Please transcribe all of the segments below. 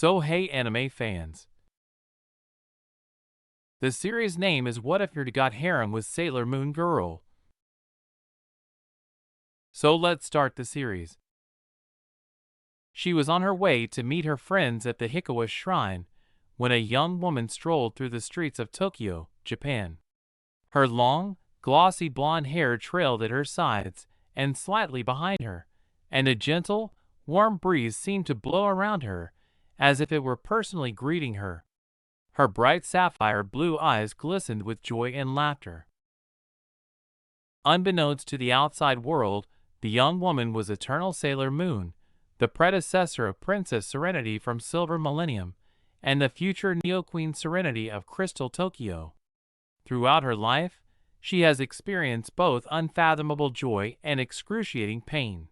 So hey anime fans. The series name is What If You Got Harem with Sailor Moon Girl. So let's start the series. She was on her way to meet her friends at the Hikawa Shrine when a young woman strolled through the streets of Tokyo, Japan. Her long, glossy blonde hair trailed at her sides and slightly behind her, and a gentle, warm breeze seemed to blow around her as if it were personally greeting her. Her bright sapphire blue eyes glistened with joy and laughter. Unbeknownst to the outside world, the young woman was Eternal Sailor Moon, the predecessor of Princess Serenity from Silver Millennium, and the future Neo-Queen Serenity of Crystal Tokyo. Throughout her life, she has experienced both unfathomable joy and excruciating pain.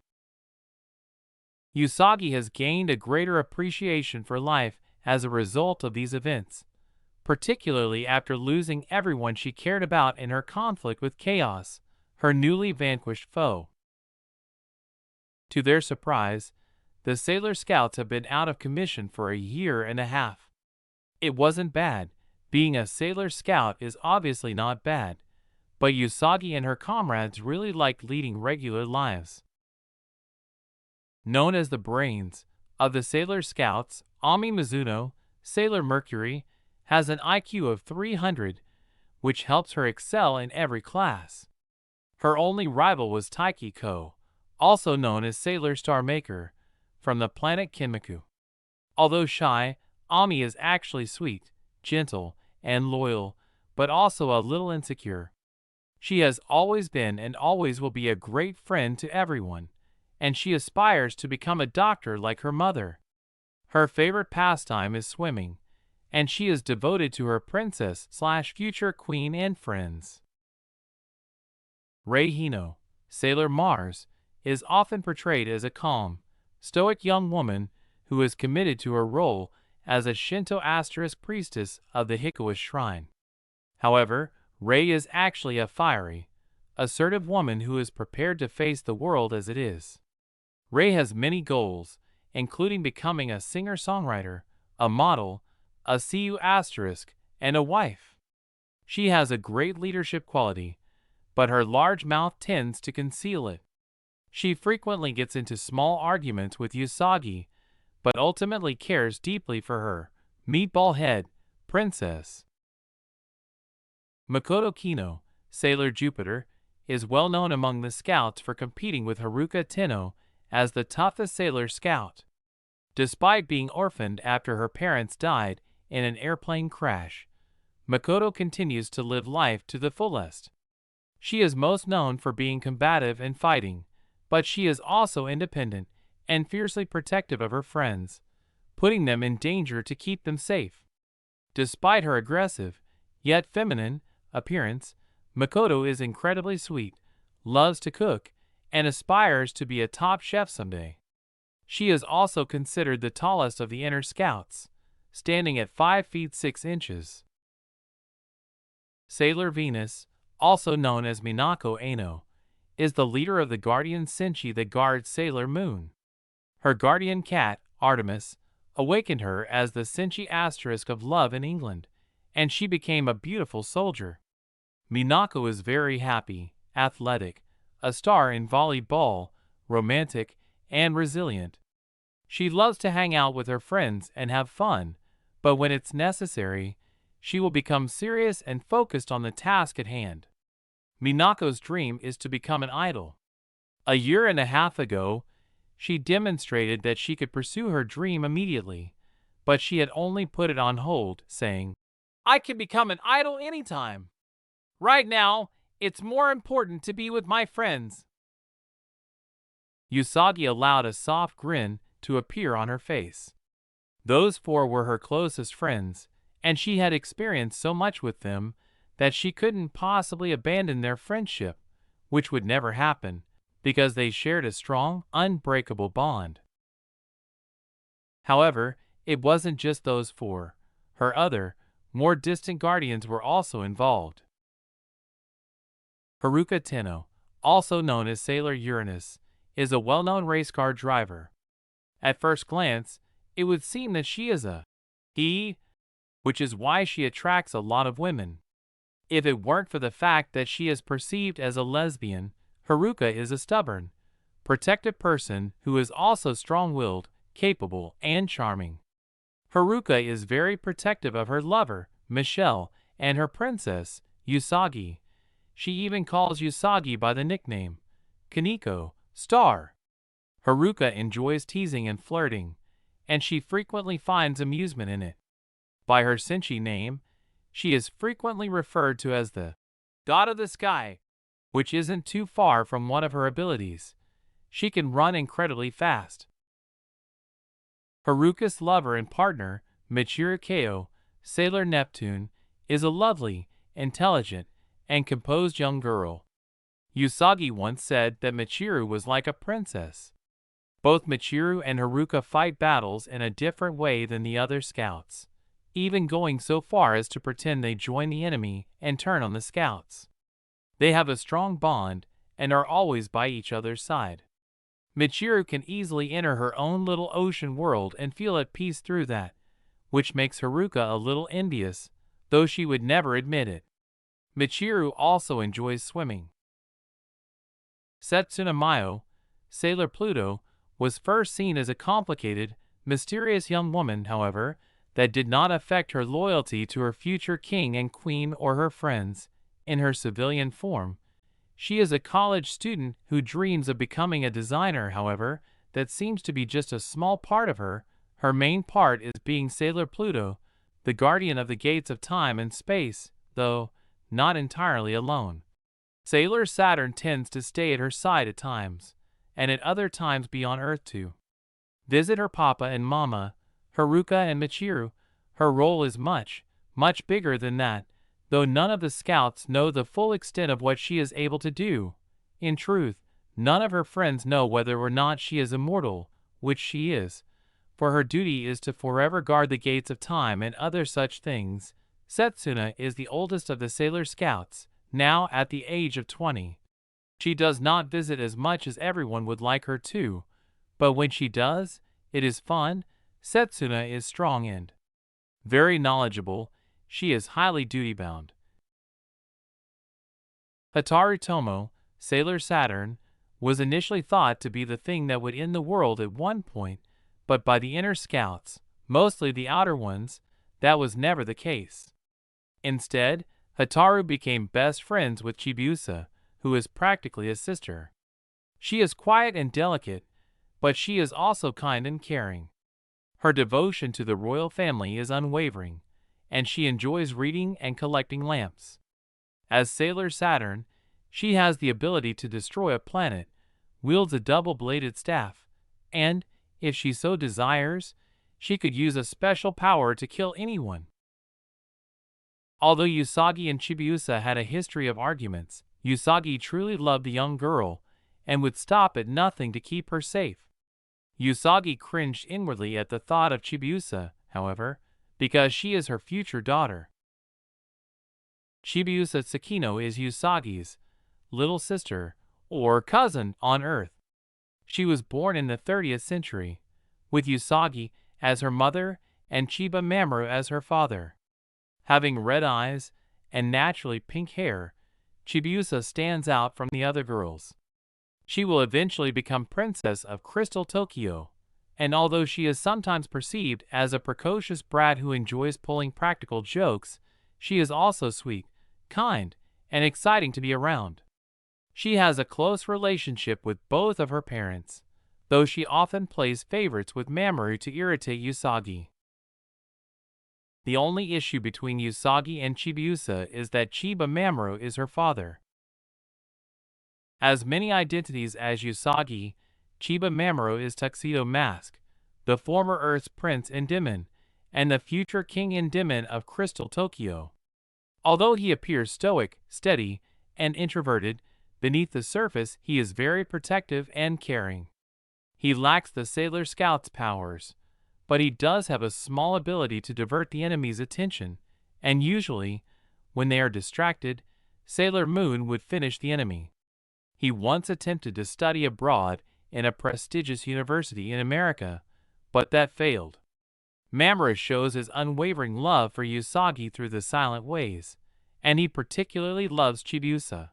Usagi has gained a greater appreciation for life as a result of these events, particularly after losing everyone she cared about in her conflict with Chaos, her newly vanquished foe. To their surprise, the Sailor Scouts have been out of commission for a year and a half. It wasn't bad. Being a Sailor Scout is obviously not bad, but Usagi and her comrades really liked leading regular lives. Known as the brains of the Sailor Scouts, Ami Mizuno, Sailor Mercury, has an IQ of 300, which helps her excel in every class. Her only rival was Taiki-ko, also known as Sailor Star Maker, from the planet Kinmaku. Although shy, Ami is actually sweet, gentle, and loyal, but also a little insecure. She has always been and always will be a great friend to everyone, and she aspires to become a doctor like her mother. Her favorite pastime is swimming, and she is devoted to her princess/future queen and friends. Rei Hino, Sailor Mars, is often portrayed as a calm, stoic young woman who is committed to her role as a Shinto * priestess of the Hikawa Shrine. However, Rei is actually a fiery, assertive woman who is prepared to face the world as it is. Rei has many goals, including becoming a singer-songwriter, a model, a CU*, and a wife. She has a great leadership quality, but her large mouth tends to conceal it. She frequently gets into small arguments with Usagi, but ultimately cares deeply for her meatball head princess. Makoto Kino, Sailor Jupiter, is well known among the scouts for competing with Haruka Tenno as the toughest Sailor Scout. Despite being orphaned after her parents died in an airplane crash, Makoto continues to live life to the fullest. She is most known for being combative and fighting, but she is also independent and fiercely protective of her friends, putting them in danger to keep them safe. Despite her aggressive, yet feminine, appearance, Makoto is incredibly sweet, loves to cook, and aspires to be a top chef someday. She is also considered the tallest of the inner scouts, standing at 5 feet 6 inches. Sailor Venus, also known as Minako Aino, is the leader of the Guardian Senshi that guards Sailor Moon. Her guardian cat, Artemis, awakened her as the Senshi * of love in England, and she became a beautiful soldier. Minako is very happy, athletic, a star in volleyball, romantic, and resilient. She loves to hang out with her friends and have fun, but when it's necessary, she will become serious and focused on the task at hand. Minako's dream is to become an idol. A year and a half ago, she demonstrated that she could pursue her dream immediately, but she had only put it on hold, saying, "I can become an idol anytime. Right now, it's more important to be with my friends." Usagi allowed a soft grin to appear on her face. Those four were her closest friends, and she had experienced so much with them that she couldn't possibly abandon their friendship, which would never happen, because they shared a strong, unbreakable bond. However, it wasn't just those four. Her other, more distant guardians were also involved. Haruka Tenno, also known as Sailor Uranus, is a well-known race car driver. At first glance, It would seem that she is a he, which is why she attracts a lot of women. If it weren't for the fact that she is perceived as a lesbian, Haruka is a stubborn, protective person who is also strong-willed, capable, and charming. Haruka is very protective of her lover, Michelle, and her princess, Usagi. She even calls Usagi by the nickname Kaneko, Star. Haruka enjoys teasing and flirting, and she frequently finds amusement in it. By her Senshi name, she is frequently referred to as the God of the Sky, which isn't too far from one of her abilities. She can run incredibly fast. Haruka's lover and partner, Michiru Keo, Sailor Neptune, is a lovely, intelligent, and composed young girl. Usagi once said that Michiru was like a princess. Both Michiru and Haruka fight battles in a different way than the other scouts, even going so far as to pretend they join the enemy and turn on the scouts. They have a strong bond and are always by each other's side. Michiru can easily enter her own little ocean world and feel at peace through that, which makes Haruka a little envious, though she would never admit it. Michiru also enjoys swimming. Setsuna Mayo, Sailor Pluto, was first seen as a complicated, mysterious young woman, however, that did not affect her loyalty to her future king and queen or her friends. In her civilian form, she is a college student who dreams of becoming a designer, however, that seems to be just a small part of her. Her main part is being Sailor Pluto, the guardian of the gates of time and space, though not entirely alone. Sailor Saturn tends to stay at her side at times, and at other times be on Earth to visit her papa and mama, Haruka and Michiru. Her role is much, much bigger than that, though none of the scouts know the full extent of what she is able to do. In truth, none of her friends know whether or not she is immortal, which she is, for her duty is to forever guard the gates of time and other such things. Setsuna is the oldest of the Sailor Scouts, now at the age of 20. She does not visit as much as everyone would like her to, but when she does, it is fun. Setsuna is strong and very knowledgeable. She is highly duty-bound. Hataru Tomo, Sailor Saturn, was initially thought to be the thing that would end the world at one point, but by the inner scouts, mostly the outer ones, that was never the case. Instead, Hataru became best friends with Chibiusa, who is practically a sister. She is quiet and delicate, but she is also kind and caring. Her devotion to the royal family is unwavering, and she enjoys reading and collecting lamps. As Sailor Saturn, she has the ability to destroy a planet, wields a double-bladed staff, and, if she so desires, she could use a special power to kill anyone. Although Usagi and Chibiusa had a history of arguments, Usagi truly loved the young girl and would stop at nothing to keep her safe. Usagi cringed inwardly at the thought of Chibiusa, however, because she is her future daughter. Chibiusa Tsukino is Usagi's little sister, or cousin, on Earth. She was born in the 30th century, with Usagi as her mother and Chiba Mamoru as her father. Having red eyes and naturally pink hair, Chibiusa stands out from the other girls. She will eventually become Princess of Crystal Tokyo, and although she is sometimes perceived as a precocious brat who enjoys pulling practical jokes, she is also sweet, kind, and exciting to be around. She has a close relationship with both of her parents, though she often plays favorites with Mamoru to irritate Usagi. The only issue between Usagi and Chibiusa is that Chiba Mamoru is her father. As many identities as Usagi, Chiba Mamoru is Tuxedo Mask, the former Earth's Prince Endymion, and the future King Endymion of Crystal Tokyo. Although he appears stoic, steady, and introverted, beneath the surface he is very protective and caring. He lacks the Sailor Scout's powers, but he does have a small ability to divert the enemy's attention, and usually, when they are distracted, Sailor Moon would finish the enemy. He once attempted to study abroad in a prestigious university in America, but that failed. Mamoru shows his unwavering love for Usagi through the silent ways, and he particularly loves Chibiusa.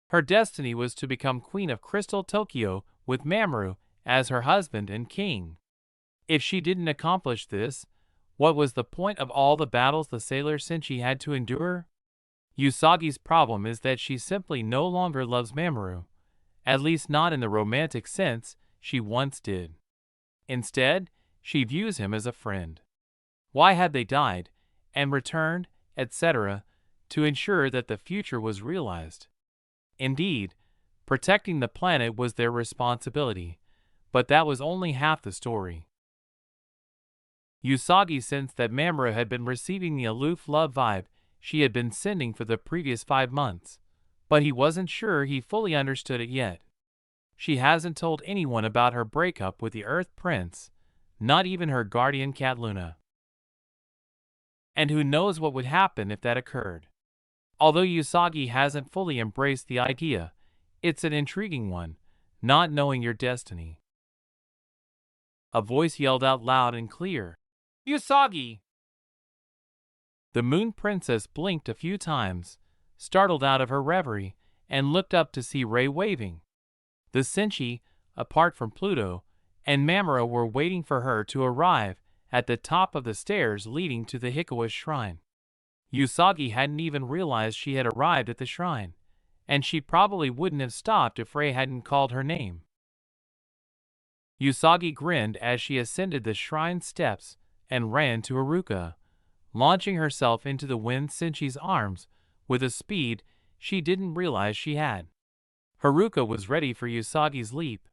Her destiny was to become Queen of Crystal Tokyo with Mamoru as her husband and king. If she didn't accomplish this, what was the point of all the battles the sailor Senshi had to endure? Usagi's problem is that she simply no longer loves Mamoru, at least not in the romantic sense she once did. Instead, she views him as a friend. Why had they died, and returned, etc., to ensure that the future was realized? Indeed, protecting the planet was their responsibility, but that was only half the story. Usagi sensed that Mamoru had been receiving the aloof love vibe she had been sending for the previous 5 months, but he wasn't sure he fully understood it yet. She hasn't told anyone about her breakup with the Earth Prince, not even her guardian cat Luna. And who knows what would happen if that occurred. Although Usagi hasn't fully embraced the idea, it's an intriguing one, not knowing your destiny. A voice yelled out loud and clear, "Usagi!" The Moon Princess blinked a few times, startled out of her reverie, and looked up to see Rei waving. The Senshi, apart from Pluto, and Mamoru were waiting for her to arrive at the top of the stairs leading to the Hikawa shrine. Usagi hadn't even realized she had arrived at the shrine, and she probably wouldn't have stopped if Rei hadn't called her name. Usagi grinned as she ascended the shrine steps and ran to Haruka, launching herself into the Wind Senshi's arms with a speed she didn't realize she had. Haruka was ready for Usagi's leap,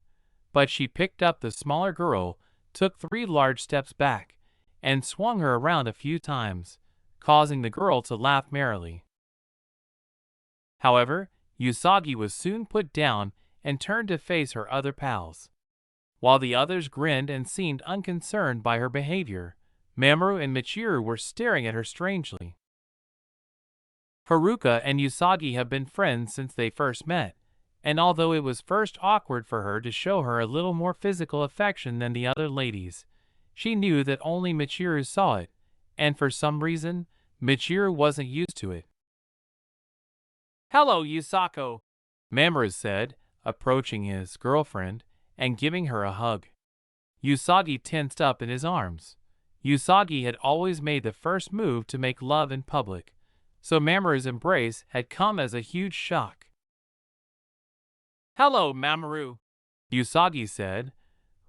but she picked up the smaller girl, took 3 large steps back, and swung her around a few times, causing the girl to laugh merrily. However, Usagi was soon put down and turned to face her other pals. While the others grinned and seemed unconcerned by her behavior, Mamoru and Michiru were staring at her strangely. Haruka and Usagi have been friends since they first met, and although it was first awkward for her to show her a little more physical affection than the other ladies, she knew that only Michiru saw it, and for some reason, Michiru wasn't used to it. "Hello, Yusako," Mamoru said, approaching his girlfriend and giving her a hug. Usagi tensed up in his arms. Usagi had always made the first move to make love in public, so Mamoru's embrace had come as a huge shock. "Hello, Mamoru," Usagi said,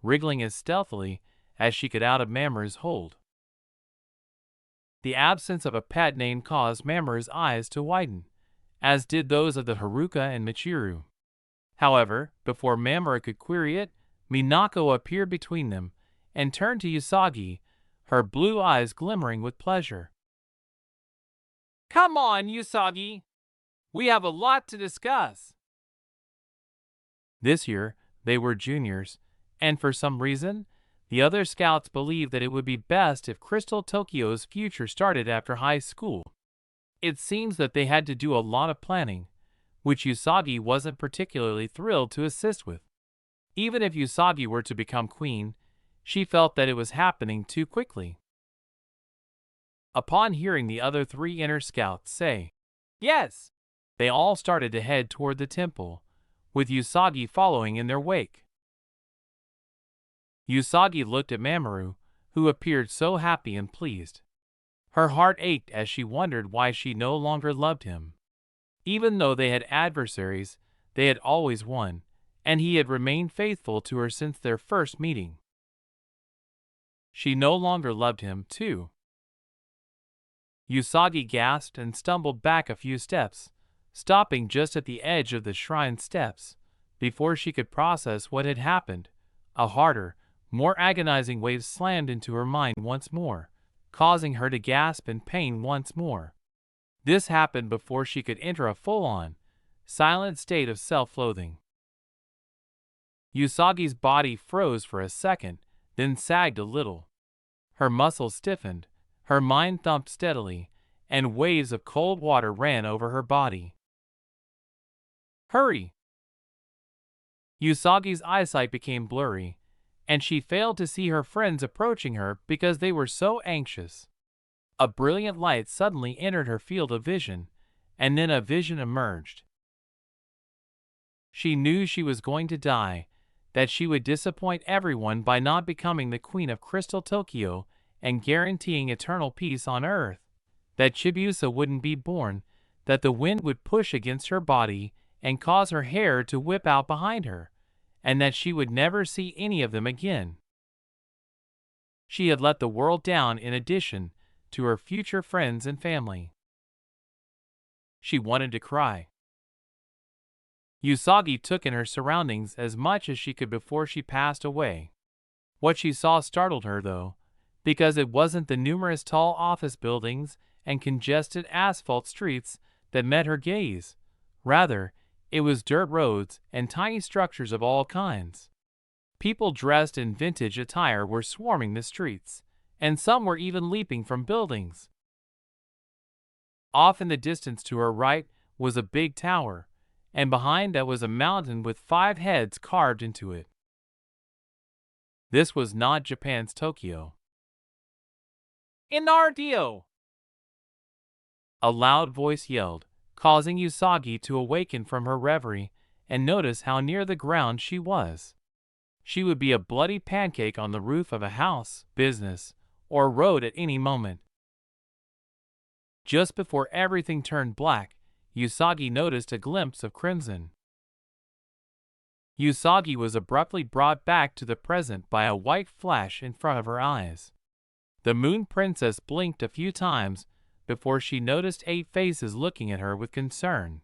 wriggling as stealthily as she could out of Mamoru's hold. The absence of a pet name caused Mamoru's eyes to widen, as did those of the Haruka and Michiru. However, before Mamoru could query it, Minako appeared between them and turned to Usagi, her blue eyes glimmering with pleasure. "Come on, Usagi! We have a lot to discuss." This year, they were juniors, and for some reason, the other scouts believed that it would be best if Crystal Tokyo's future started after high school. It seems that they had to do a lot of planning, which Usagi wasn't particularly thrilled to assist with. Even if Usagi were to become queen, she felt that it was happening too quickly. Upon hearing the other 3 inner scouts say, "Yes," they all started to head toward the temple, with Usagi following in their wake. Usagi looked at Mamoru, who appeared so happy and pleased. Her heart ached as she wondered why she no longer loved him. Even though they had adversaries, they had always won, and he had remained faithful to her since their first meeting. She no longer loved him, too. Usagi gasped and stumbled back a few steps, stopping just at the edge of the shrine steps. Before she could process what had happened, a harder, more agonizing wave slammed into her mind once more, causing her to gasp in pain once more. This happened before she could enter a full-on, silent state of self-loathing. Usagi's body froze for a second, then sagged a little. Her muscles stiffened, her mind thumped steadily, and waves of cold water ran over her body. "Hurry!" Usagi's eyesight became blurry, and she failed to see her friends approaching her because they were so anxious. A brilliant light suddenly entered her field of vision, and then a vision emerged. She knew she was going to die, that she would disappoint everyone by not becoming the Queen of Crystal Tokyo and guaranteeing eternal peace on Earth, that Chibiusa wouldn't be born, that the wind would push against her body and cause her hair to whip out behind her, and that she would never see any of them again. She had let the world down in addition to her future friends and family. She wanted to cry. Usagi took in her surroundings as much as she could before she passed away. What she saw startled her, though, because it wasn't the numerous tall office buildings and congested asphalt streets that met her gaze. Rather, it was dirt roads and tiny structures of all kinds. People dressed in vintage attire were swarming the streets, and some were even leaping from buildings. Off in the distance to her right was a big tower, and behind that was a mountain with 5 heads carved into it. This was not Japan's Tokyo. "Inardio!" a loud voice yelled, causing Usagi to awaken from her reverie and notice how near the ground she was. She would be a bloody pancake on the roof of a house, business, or road at any moment. Just before everything turned black, Usagi noticed a glimpse of crimson. Usagi was abruptly brought back to the present by a white flash in front of her eyes. The Moon Princess blinked a few times before she noticed 8 faces looking at her with concern.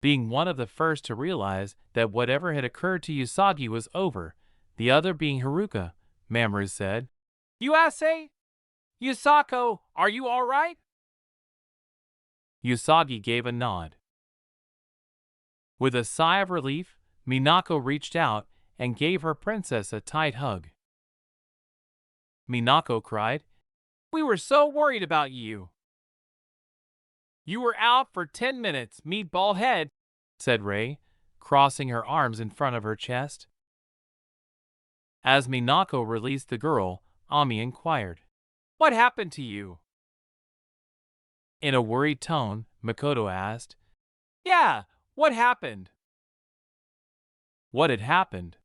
Being one of the first to realize that whatever had occurred to Usagi was over, the other being Haruka, Mamoru said, "Yuase? Yusako, are you all right?" Usagi gave a nod. With a sigh of relief, Minako reached out and gave her princess a tight hug. Minako cried, "We were so worried about you." "You were out for 10 minutes, meatball head," said Rei, crossing her arms in front of her chest. As Minako released the girl, Ami inquired, "What happened to you?" In a worried tone, Makoto asked, "Yeah, what happened?" What had happened?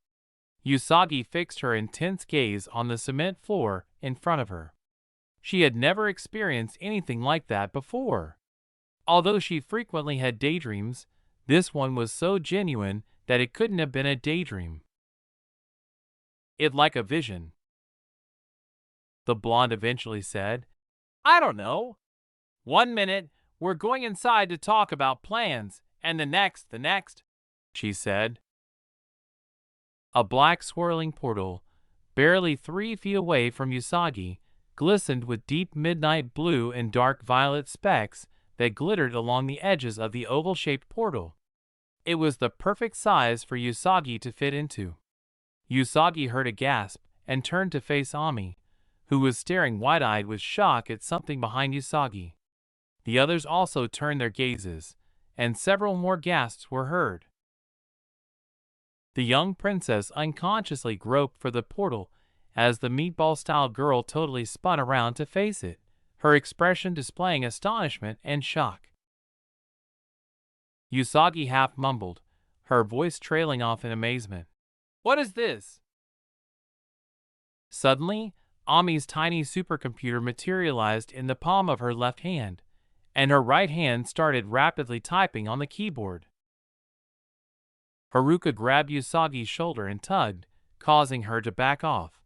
Usagi fixed her intense gaze on the cement floor in front of her. She had never experienced anything like that before. Although she frequently had daydreams, this one was so genuine that it couldn't have been a daydream. "It like a vision," the blonde eventually said. "I don't know. 1 minute, we're going inside to talk about plans, and the next, she said. A black swirling portal, barely 3 feet away from Usagi, glistened with deep midnight blue and dark violet specks that glittered along the edges of the oval-shaped portal. It was the perfect size for Usagi to fit into. Usagi heard a gasp and turned to face Ami, who was staring wide-eyed with shock at something behind Usagi. The others also turned their gazes, and several more gasps were heard. The young princess unconsciously groped for the portal as the meatball-style girl totally spun around to face it, her expression displaying astonishment and shock. Usagi half mumbled, her voice trailing off in amazement. "What is this?" Suddenly, Ami's tiny supercomputer materialized in the palm of her left hand, and her right hand started rapidly typing on the keyboard. Haruka grabbed Usagi's shoulder and tugged, causing her to back off.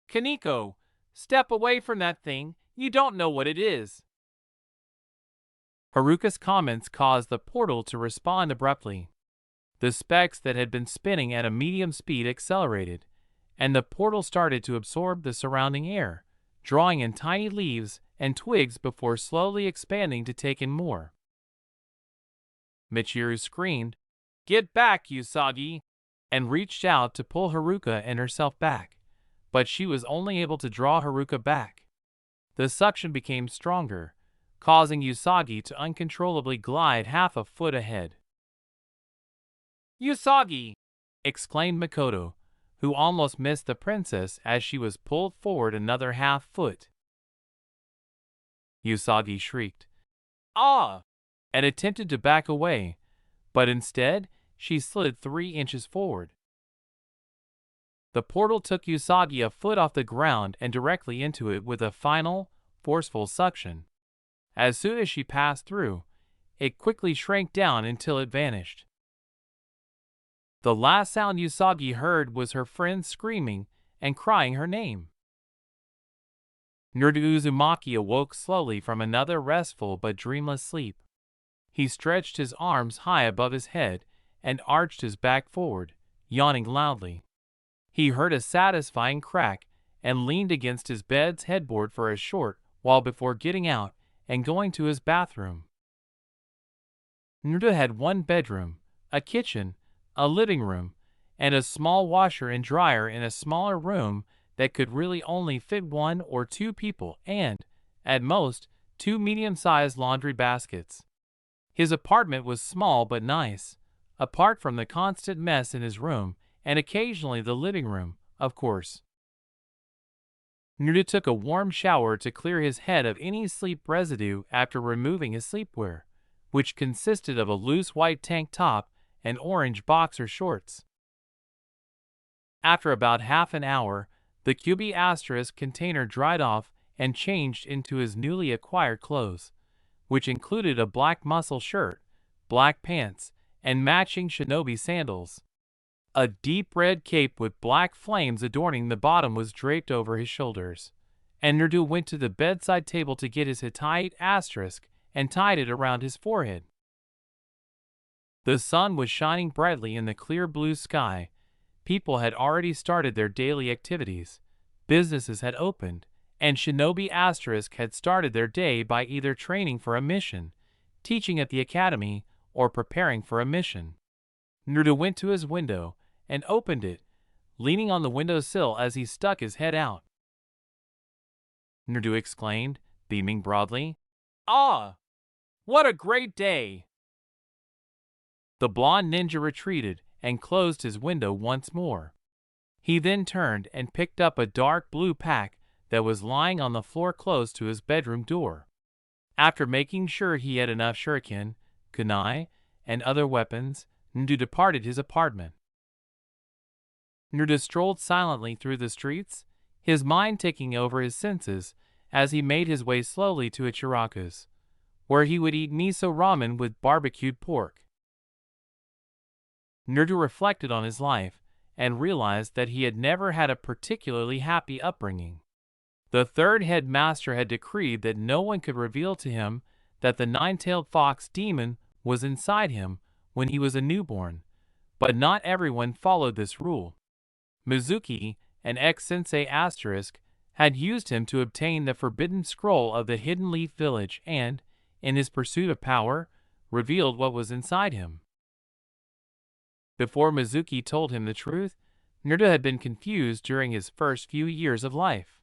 "Kaneko, step away from that thing, you don't know what it is." Haruka's comments caused the portal to respond abruptly. The specks that had been spinning at a medium speed accelerated, and the portal started to absorb the surrounding air, drawing in tiny leaves and twigs before slowly expanding to take in more. Michiru screamed, "Get back, Usagi!" and reached out to pull Haruka and herself back, but she was only able to draw Haruka back. The suction became stronger, causing Usagi to uncontrollably glide half a foot ahead. "Usagi!" exclaimed Makoto, who almost missed the princess as she was pulled forward another half-foot. Usagi shrieked, "Ah!" and attempted to back away, but instead, she slid 3 inches forward. The portal took Usagi a foot off the ground and directly into it with a final, forceful suction. As soon as she passed through, it quickly shrank down until it vanished. The last sound Usagi heard was her friends screaming and crying her name. Naruto Uzumaki awoke slowly from another restful but dreamless sleep. He stretched his arms high above his head and arched his back forward, yawning loudly. He heard a satisfying crack and leaned against his bed's headboard for a short while before getting out and going to his bathroom. Naruto had one bedroom, a kitchen, a living room, and a small washer and dryer in a smaller room that could really only fit 1 or 2 people and, at most, 2 medium-sized laundry baskets. His apartment was small but nice, apart from the constant mess in his room and occasionally the living room, of course. Naruto took a warm shower to clear his head of any sleep residue after removing his sleepwear, which consisted of a loose white tank top and orange boxer shorts. After about half an hour, the QB** container dried off and changed into his newly acquired clothes, which included a black muscle shirt, black pants, and matching shinobi sandals. A deep red cape with black flames adorning the bottom was draped over his shoulders, and Naruto went to the bedside table to get his Hittite asterisk and tied it around his forehead. The sun was shining brightly in the clear blue sky. People had already started their daily activities, businesses had opened, and Shinobi Asterisk had started their day by either training for a mission, teaching at the academy, or preparing for a mission. Naruto went to his window and opened it, leaning on the windowsill as he stuck his head out. Naruto exclaimed, beaming broadly, "Ah! What a great day!" The blonde ninja retreated and closed his window once more. He then turned and picked up a dark blue pack that was lying on the floor close to his bedroom door. After making sure he had enough shuriken, kunai, and other weapons, Naruto departed his apartment. Naruto strolled silently through the streets, his mind taking over his senses as he made his way slowly to Ichiraku's, where he would eat miso ramen with barbecued pork. Naruto reflected on his life and realized that he had never had a particularly happy upbringing. The third headmaster had decreed that no one could reveal to him that the nine-tailed fox demon was inside him when he was a newborn, but not everyone followed this rule. Mizuki, an ex-sensei asterisk, had used him to obtain the forbidden scroll of the Hidden Leaf Village and, in his pursuit of power, revealed what was inside him. Before Mizuki told him the truth, Naruto had been confused during his first few years of life.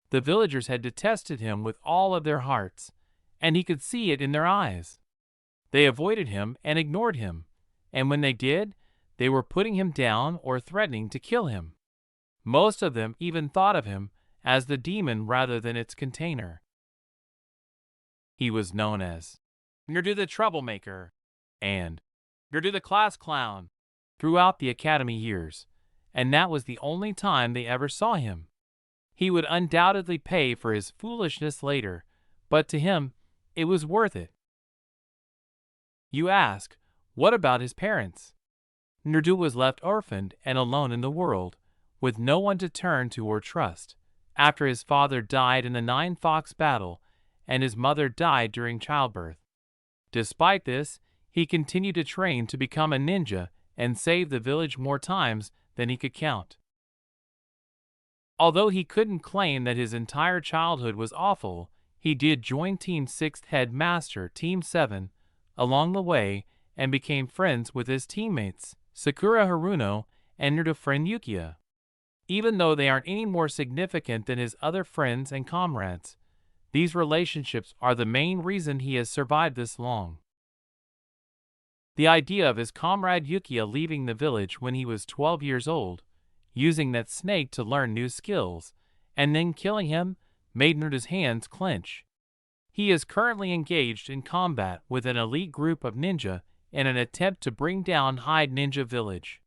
The villagers had detested him with all of their hearts, and he could see it in their eyes. They avoided him and ignored him, and when they did, they were putting him down or threatening to kill him. Most of them even thought of him as the demon rather than its container. He was known as Naruto the Troublemaker and Naruto the Class Clown throughout the academy years, and that was the only time they ever saw him. He would undoubtedly pay for his foolishness later, but to him, it was worth it. You ask, what about his parents? Naruto was left orphaned and alone in the world, with no one to turn to or trust, after his father died in the Nine Fox battle and his mother died during childbirth. Despite this, he continued to train to become a ninja and save the village more times than he could count. Although he couldn't claim that his entire childhood was awful, he did join Team 6th Headmaster Team 7 along the way and became friends with his teammates, Sakura Haruno and Naruto friend Yukiya. Even though they aren't any more significant than his other friends and comrades, these relationships are the main reason he has survived this long. The idea of his comrade Yukiya leaving the village when he was 12 years old, using that snake to learn new skills, and then killing him made Naruto's hands clench. He is currently engaged in combat with an elite group of ninja in an attempt to bring down Hyde Ninja Village.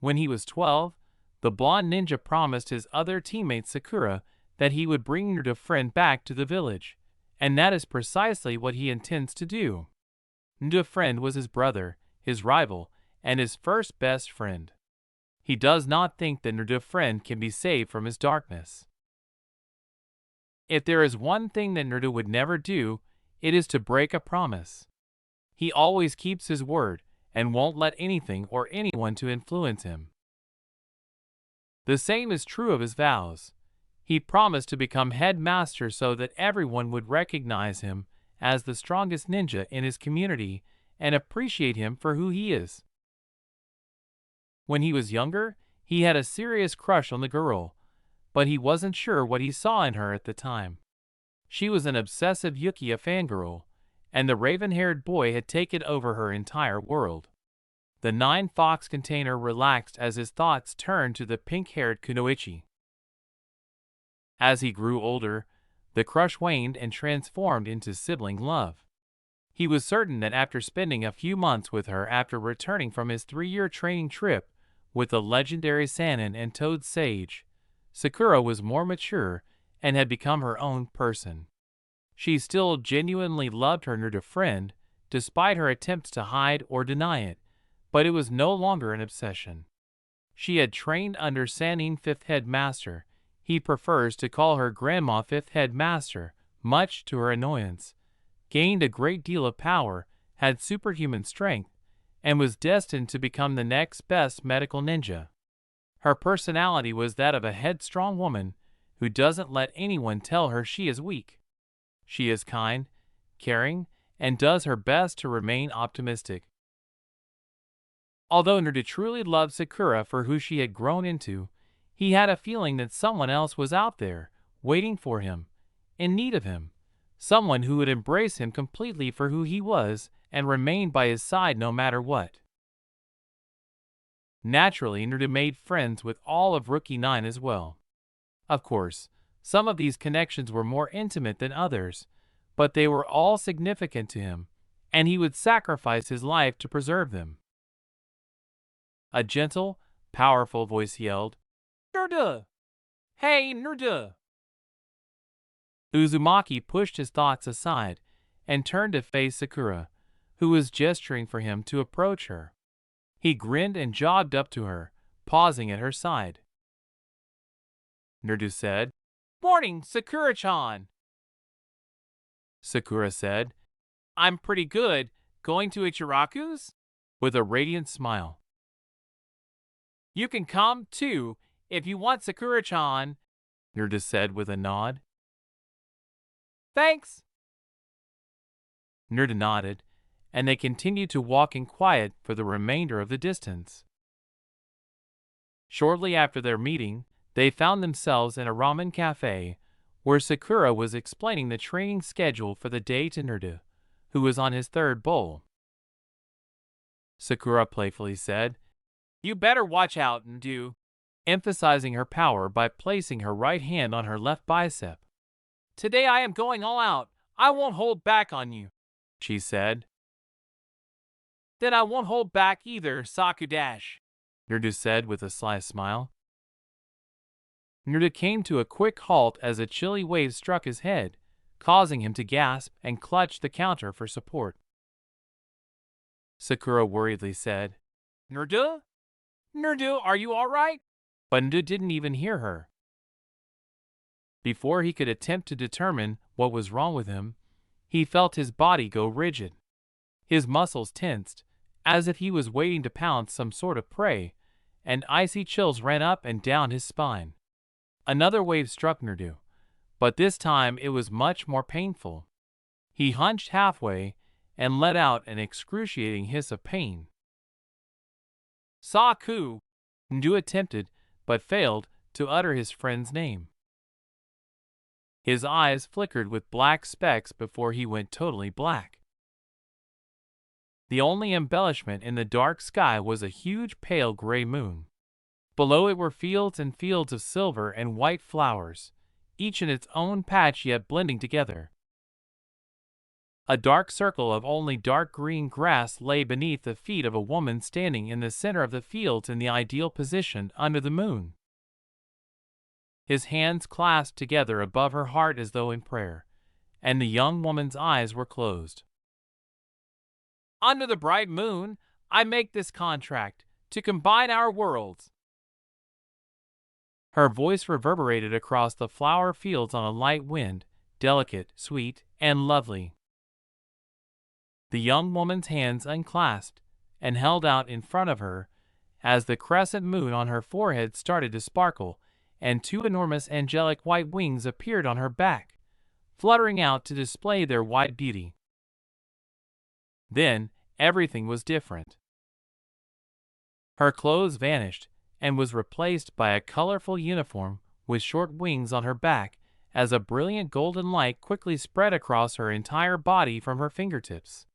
When he was 12, the blonde ninja promised his other teammate Sakura that he would bring Naruto's friend back to the village, and that is precisely what he intends to do. Naruto's friend was his brother, his rival, and his first best friend. He does not think that Naruto's friend can be saved from his darkness. If there is one thing that Naruto would never do, it is to break a promise. He always keeps his word and won't let anything or anyone to influence him. The same is true of his vows. He promised to become headmaster so that everyone would recognize him as the strongest ninja in his community and appreciate him for who he is. When he was younger, he had a serious crush on the girl, but he wasn't sure what he saw in her at the time. She was an obsessive Yukiya fangirl, and the raven-haired boy had taken over her entire world. The 9-fox container relaxed as his thoughts turned to the pink-haired Kunoichi. As he grew older, the crush waned and transformed into sibling love. He was certain that after spending a few months with her after returning from his 3-year training trip with the legendary Sannin and Toad Sage, Sakura was more mature and had become her own person. She still genuinely loved her Naruto friend, despite her attempts to hide or deny it, but it was no longer an obsession. She had trained under Sannin 5th Headmaster. He prefers to call her Grandma 5th Headmaster, much to her annoyance, gained a great deal of power, had superhuman strength, and was destined to become the next best medical ninja. Her personality was that of a headstrong woman who doesn't let anyone tell her she is weak. She is kind, caring, and does her best to remain optimistic. Although Naruto truly loved Sakura for who she had grown into, he had a feeling that someone else was out there, waiting for him, in need of him, someone who would embrace him completely for who he was and remain by his side no matter what. Naturally, Naruto made friends with all of Rookie 9 as well. Of course, some of these connections were more intimate than others, but they were all significant to him, and he would sacrifice his life to preserve them. A gentle, powerful voice yelled, "Naruto! Hey, Naruto!" Uzumaki pushed his thoughts aside and turned to face Sakura, who was gesturing for him to approach her. He grinned and jogged up to her, pausing at her side. Naruto said, "Morning, Sakura-chan." Sakura said, "I'm pretty good. Going to Ichiraku's?" with a radiant smile. "You can come, too, if you want, Sakura-chan," Naruto said with a nod. "Thanks." Naruto nodded, and they continued to walk in quiet for the remainder of the distance. Shortly after their meeting, they found themselves in a ramen cafe, where Sakura was explaining the training schedule for the day to Naruto, who was on his 3rd bowl. Sakura playfully said, "You better watch out, Naruto," emphasizing her power by placing her right hand on her left bicep. "Today I am going all out. I won't hold back on you," she said. "Then I won't hold back either, Sakudash," Naruto said with a sly smile. Naruto came to a quick halt as a chilly wave struck his head, causing him to gasp and clutch the counter for support. Sakura worriedly said, "Naruto? Naruto, are you all right?" But Naruto didn't even hear her. Before he could attempt to determine what was wrong with him, he felt his body go rigid. His muscles tensed, as if he was waiting to pounce some sort of prey, and icy chills ran up and down his spine. Another wave struck Naruto, but this time it was much more painful. He hunched halfway and let out an excruciating hiss of pain. "Saku!" Naruto attempted, but failed, to utter his friend's name. His eyes flickered with black specks before he went totally black. The only embellishment in the dark sky was a huge pale gray moon. Below it were fields and fields of silver and white flowers, each in its own patch yet blending together. A dark circle of only dark green grass lay beneath the feet of a woman standing in the center of the fields in the ideal position under the moon. His hands clasped together above her heart as though in prayer, and the young woman's eyes were closed. Under the bright moon, I make this contract to combine our worlds. Her voice reverberated across the flower fields on a light wind, delicate, sweet, and lovely. The young woman's hands unclasped and held out in front of her as the crescent moon on her forehead started to sparkle, and two enormous angelic white wings appeared on her back, fluttering out to display their white beauty. Then everything was different. Her clothes vanished and was replaced by a colorful uniform with short wings on her back as a brilliant golden light quickly spread across her entire body from her fingertips.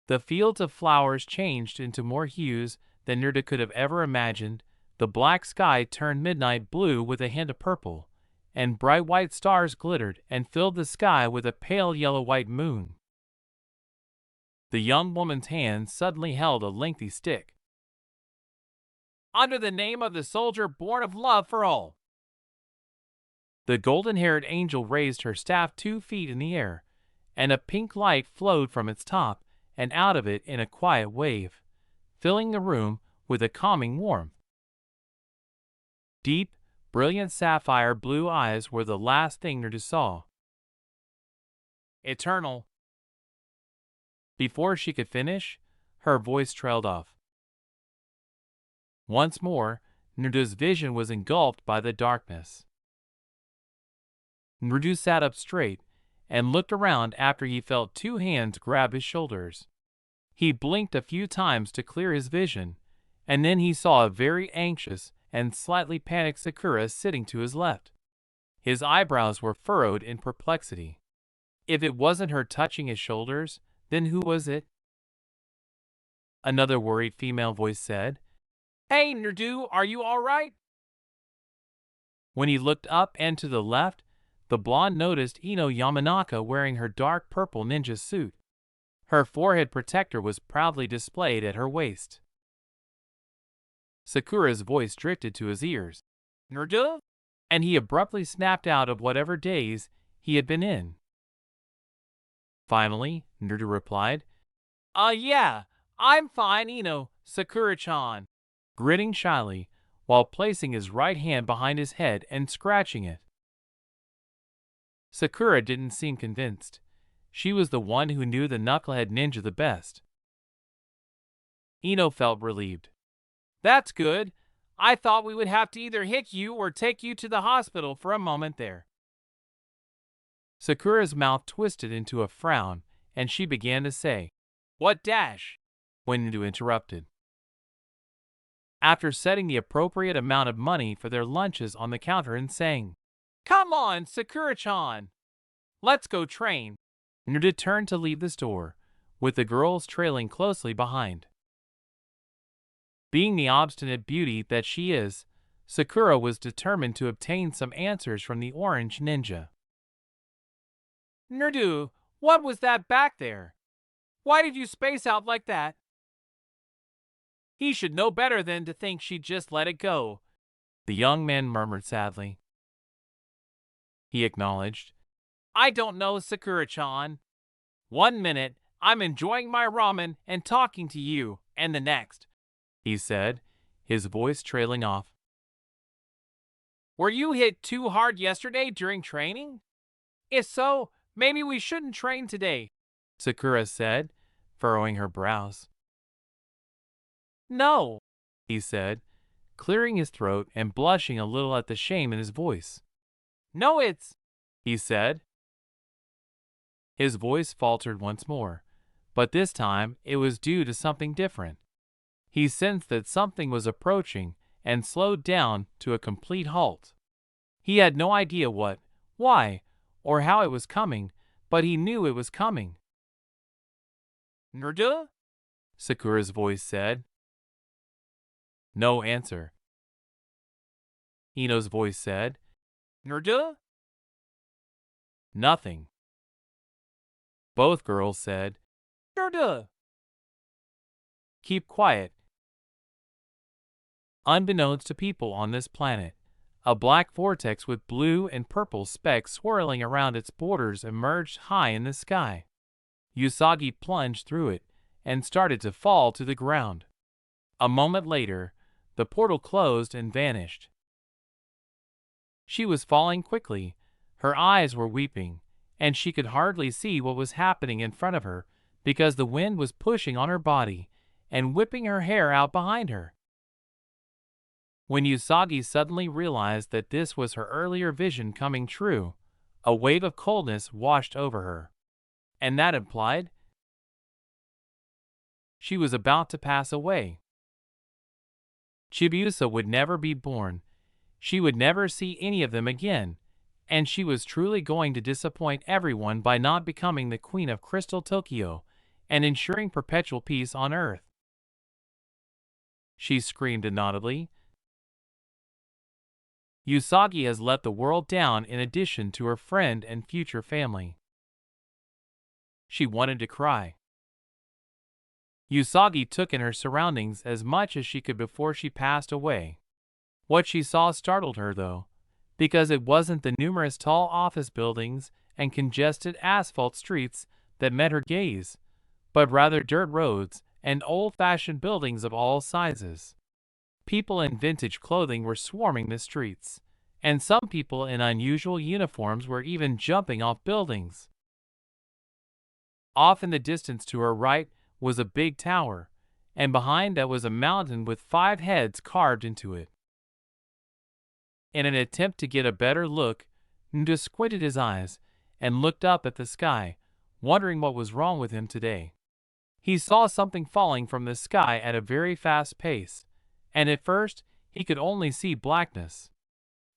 The fields of flowers changed into more hues than Nerda could have ever imagined. The black sky turned midnight blue with a hint of purple, and bright white stars glittered and filled the sky with a pale yellow-white moon. The young woman's hand suddenly held a lengthy stick. Under the name of the soldier born of love for all. The golden-haired angel raised her staff 2 feet in the air, and a pink light flowed from its top and out of it in a quiet wave, filling the room with a calming warmth. Deep, brilliant sapphire blue eyes were the last thing Nerda saw. Eternal. Before she could finish, her voice trailed off. Once more, Nerda's vision was engulfed by the darkness. Nerdu sat up straight and looked around after he felt 2 hands grab his shoulders. He blinked a few times to clear his vision, and then he saw a very anxious and slightly panicked Sakura sitting to his left. His eyebrows were furrowed in perplexity. If it wasn't her touching his shoulders, then who was it? Another worried female voice said, "Hey, Nerdu, are you all right?" When he looked up and to the left, the blonde noticed Ino Yamanaka wearing her dark purple ninja suit. Her forehead protector was proudly displayed at her waist. Sakura's voice drifted to his ears. Nerdu? And he abruptly snapped out of whatever daze he had been in. Finally, Nerdu replied, Yeah, I'm fine, Ino, Sakura-chan," grinning shyly while placing his right hand behind his head and scratching it. Sakura didn't seem convinced. She was the one who knew the knucklehead ninja the best. Ino felt relieved. "That's good. I thought we would have to either hit you or take you to the hospital for a moment there." Sakura's mouth twisted into a frown, and she began to say, "What dash?" when Nerdu interrupted. After setting the appropriate amount of money for their lunches on the counter and saying, "Come on, Sakura-chan, let's go train," Nerdu turned to leave the store, with the girls trailing closely behind. Being the obstinate beauty that she is, Sakura was determined to obtain some answers from the orange ninja. "Nerdu, what was that back there? Why did you space out like that?" "He should know better than to think she'd just let it go," the young man murmured sadly. He acknowledged, "I don't know, Sakura-chan. One minute, I'm enjoying my ramen and talking to you, and the next," he said, his voice trailing off. "Were you hit too hard yesterday during training? If so, maybe we shouldn't train today," Sakura said, furrowing her brows. "No," he said, clearing his throat and blushing a little at the shame in his voice. "No, he said. His voice faltered once more, but this time it was due to something different. He sensed that something was approaching and slowed down to a complete halt. He had no idea what, why, or how it was coming, but he knew it was coming. Naruto? Sakura's voice said. No answer. Ino's voice said. Naruto? Nothing. Both girls said, Naruto. Keep quiet. Unbeknownst to people on this planet, a black vortex with blue and purple specks swirling around its borders emerged high in the sky. Usagi plunged through it and started to fall to the ground. A moment later, the portal closed and vanished. She was falling quickly, her eyes were weeping, and she could hardly see what was happening in front of her because the wind was pushing on her body and whipping her hair out behind her. When Usagi suddenly realized that this was her earlier vision coming true, a wave of coldness washed over her. And that implied she was about to pass away. Chibiusa would never be born, she would never see any of them again, and she was truly going to disappoint everyone by not becoming the Queen of Crystal Tokyo and ensuring perpetual peace on Earth. She screamed inaudibly. Usagi has let the world down in addition to her friend and future family. She wanted to cry. Usagi took in her surroundings as much as she could before she passed away. What she saw startled her, though, because it wasn't the numerous tall office buildings and congested asphalt streets that met her gaze, but rather dirt roads and old-fashioned buildings of all sizes. People in vintage clothing were swarming the streets, and some people in unusual uniforms were even jumping off buildings. Off in the distance to her right was a big tower, and behind that was a mountain with 5 heads carved into it. In an attempt to get a better look, Nda squinted his eyes and looked up at the sky, wondering what was wrong with him today. He saw something falling from the sky at a very fast pace, and at first he could only see blackness.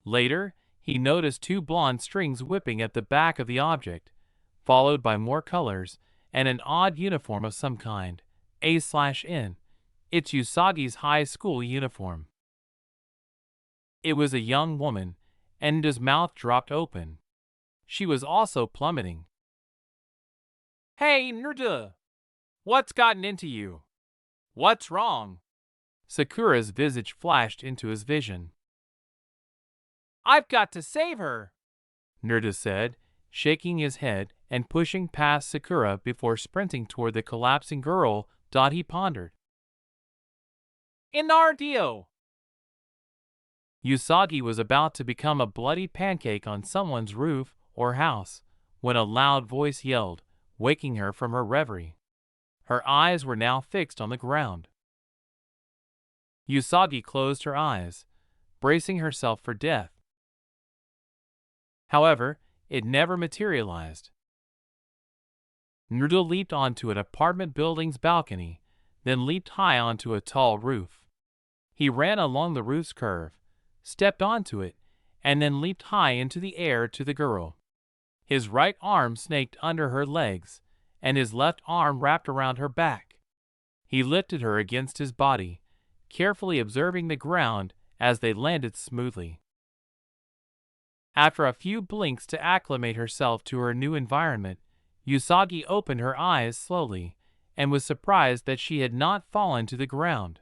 Later, he noticed 2 blonde strings whipping at the back of the object, followed by more colors and an odd uniform of some kind, A/N. It's Usagi's high school uniform. It was a young woman, and Nda's mouth dropped open. She was also plummeting. Hey, Naruto! What's gotten into you? What's wrong? Sakura's visage flashed into his vision. I've got to save her, Naruto said, shaking his head and pushing past Sakura before sprinting toward the collapsing girl. He pondered. Naruto! Usagi was about to become a bloody pancake on someone's roof or house when a loud voice yelled, waking her from her reverie. Her eyes were now fixed on the ground. Usagi closed her eyes, bracing herself for death. However, it never materialized. Naruto leaped onto an apartment building's balcony, then leaped high onto a tall roof. He ran along the roof's curve, stepped onto it, and then leaped high into the air to the girl. His right arm snaked under her legs, and his left arm wrapped around her back. He lifted her against his body, carefully observing the ground as they landed smoothly. After a few blinks to acclimate herself to her new environment, Usagi opened her eyes slowly and was surprised that she had not fallen to the ground.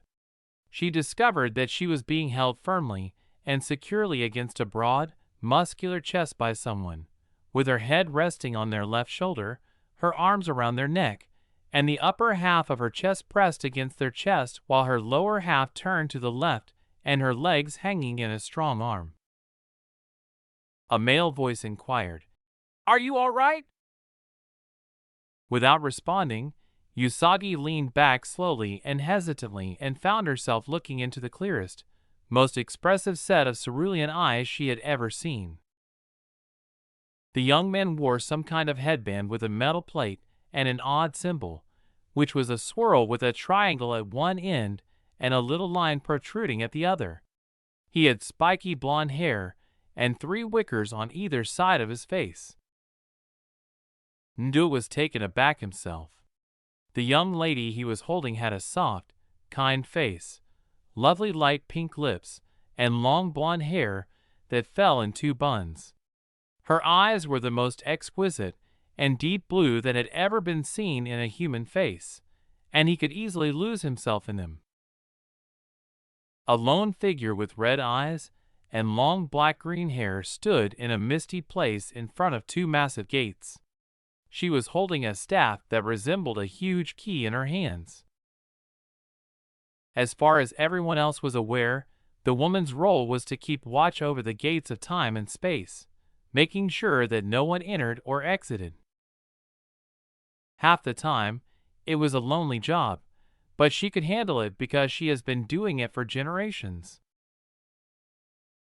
She discovered that she was being held firmly and securely against a broad, muscular chest by someone, with her head resting on their left shoulder, her arms around their neck, and the upper half of her chest pressed against their chest while her lower half turned to the left and her legs hanging in a strong arm. A male voice inquired, "Are you all right?" Without responding, Usagi leaned back slowly and hesitantly and found herself looking into the clearest, most expressive set of cerulean eyes she had ever seen. The young man wore some kind of headband with a metal plate and an odd symbol, which was a swirl with a triangle at one end and a little line protruding at the other. He had spiky blonde hair and 3 wickers on either side of his face. Ndu was taken aback himself. The young lady he was holding had a soft, kind face, lovely light pink lips, and long blonde hair that fell in two buns. Her eyes were the most exquisite and deep blue that had ever been seen in a human face, and he could easily lose himself in them. A lone figure with red eyes and long black-green hair stood in a misty place in front of two massive gates. She was holding a staff that resembled a huge key in her hands. As far as everyone else was aware, the woman's role was to keep watch over the gates of time and space, making sure that no one entered or exited. Half the time, it was a lonely job, but she could handle it because she has been doing it for generations.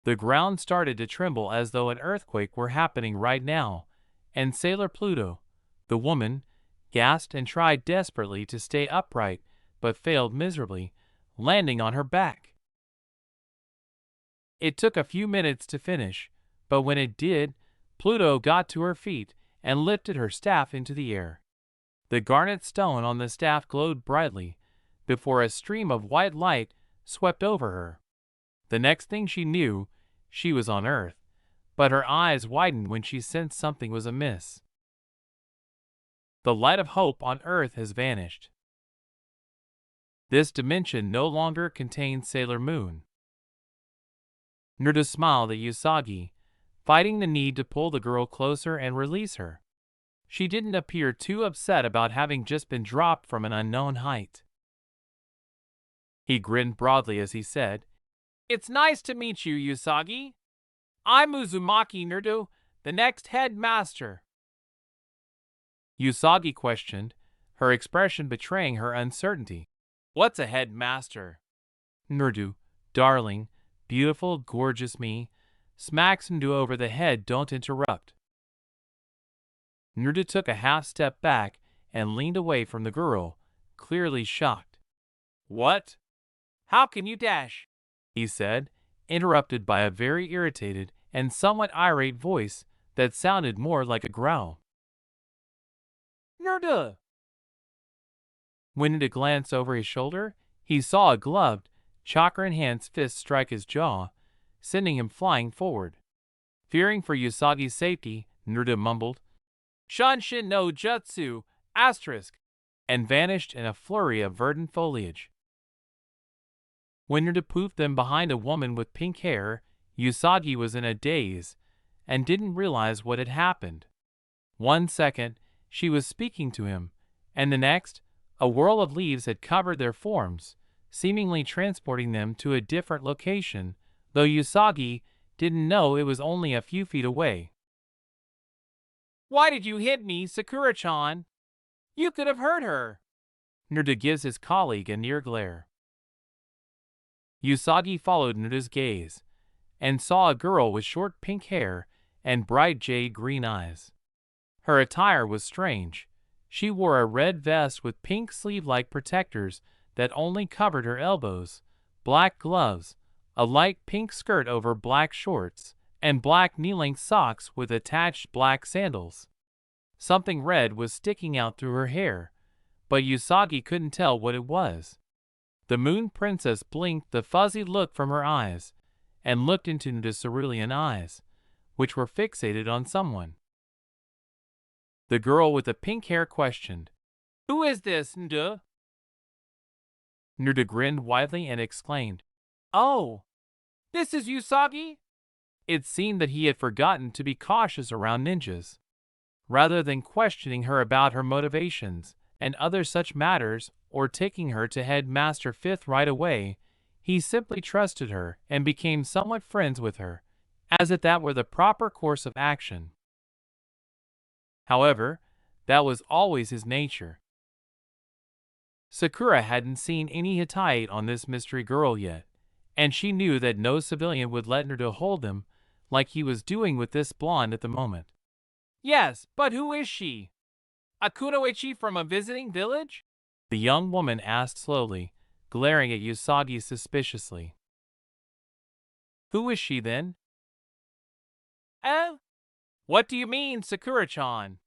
The ground started to tremble as though an earthquake were happening right now, and Sailor Pluto, the woman, gasped and tried desperately to stay upright, but failed miserably, landing on her back. It took a few minutes to finish, but when it did, Pluto got to her feet and lifted her staff into the air. The garnet stone on the staff glowed brightly before a stream of white light swept over her. The next thing she knew, she was on Earth, but her eyes widened when she sensed something was amiss. The light of hope on Earth has vanished. This dimension no longer contains Sailor Moon. Naruto smiled at Usagi, fighting the need to pull the girl closer and release her. She didn't appear too upset about having just been dropped from an unknown height. He grinned broadly as he said, "It's nice to meet you, Usagi. I'm Uzumaki Naruto, the next headmaster." Usagi questioned, her expression betraying her uncertainty. "What's a headmaster?" Naruto, darling, beautiful, gorgeous me, smacks Naruto over the head. Don't interrupt. Naruto took a half step back and leaned away from the girl, clearly shocked. "What? How can you dash?" he said, interrupted by a very irritated and somewhat irate voice that sounded more like a growl. "Naruto!" When Naruto glanced over his shoulder, he saw a gloved, chakra-enhanced fist strike his jaw, sending him flying forward. Fearing for Usagi's safety, Naruto mumbled, "Shanshin no Jutsu, asterisk," and vanished in a flurry of verdant foliage. When Naruto poofed them behind a woman with pink hair, Usagi was in a daze and didn't realize what had happened. 1 second, she was speaking to him, and the next, a whirl of leaves had covered their forms, seemingly transporting them to a different location, though Usagi didn't know it was only a few feet away. "Why did you hit me, Sakura-chan? You could have hurt her." Naruto gives his colleague a near glare. Usagi followed Naruto's gaze, and saw a girl with short pink hair and bright jade green eyes. Her attire was strange. She wore a red vest with pink sleeve-like protectors that only covered her elbows, black gloves, a light pink skirt over black shorts, and black knee-length socks with attached black sandals. Something red was sticking out through her hair, but Usagi couldn't tell what it was. The Moon Princess blinked the fuzzy look from her eyes and looked into the cerulean eyes, which were fixated on someone. The girl with the pink hair questioned, "Who is this, Naruto?" Naruto grinned widely and exclaimed, "Oh, this is Usagi?" It seemed that he had forgotten to be cautious around ninjas. Rather than questioning her about her motivations and other such matters or taking her to Headmaster Fifth right away, he simply trusted her and became somewhat friends with her, as if that were the proper course of action. However, that was always his nature. Sakura hadn't seen any Hittite on this mystery girl yet, and she knew that no civilian would let Naruto hold them like he was doing with this blonde at the moment. "Yes, but who is she? A kunoichi from a visiting village?" the young woman asked slowly, glaring at Usagi suspiciously. "Who is she then?" "Eh? What do you mean, Sakura-chan?"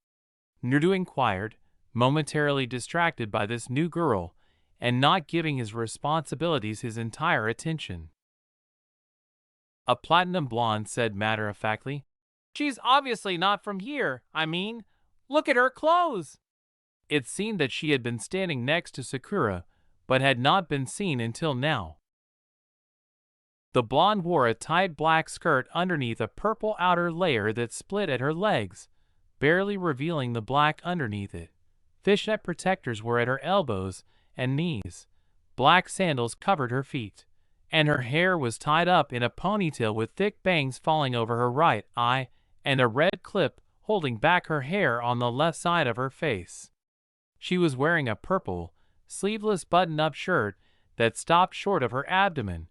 Naruto inquired, momentarily distracted by this new girl and not giving his responsibilities his entire attention. A platinum blonde said matter-of-factly, "She's obviously not from here. I mean, look at her clothes." It seemed that she had been standing next to Sakura, but had not been seen until now. The blonde wore a tight black skirt underneath a purple outer layer that split at her legs, barely revealing the black underneath it. Fishnet protectors were at her elbows and knees. Black sandals covered her feet, and her hair was tied up in a ponytail with thick bangs falling over her right eye and a red clip holding back her hair on the left side of her face. She was wearing a purple, sleeveless button-up shirt that stopped short of her abdomen,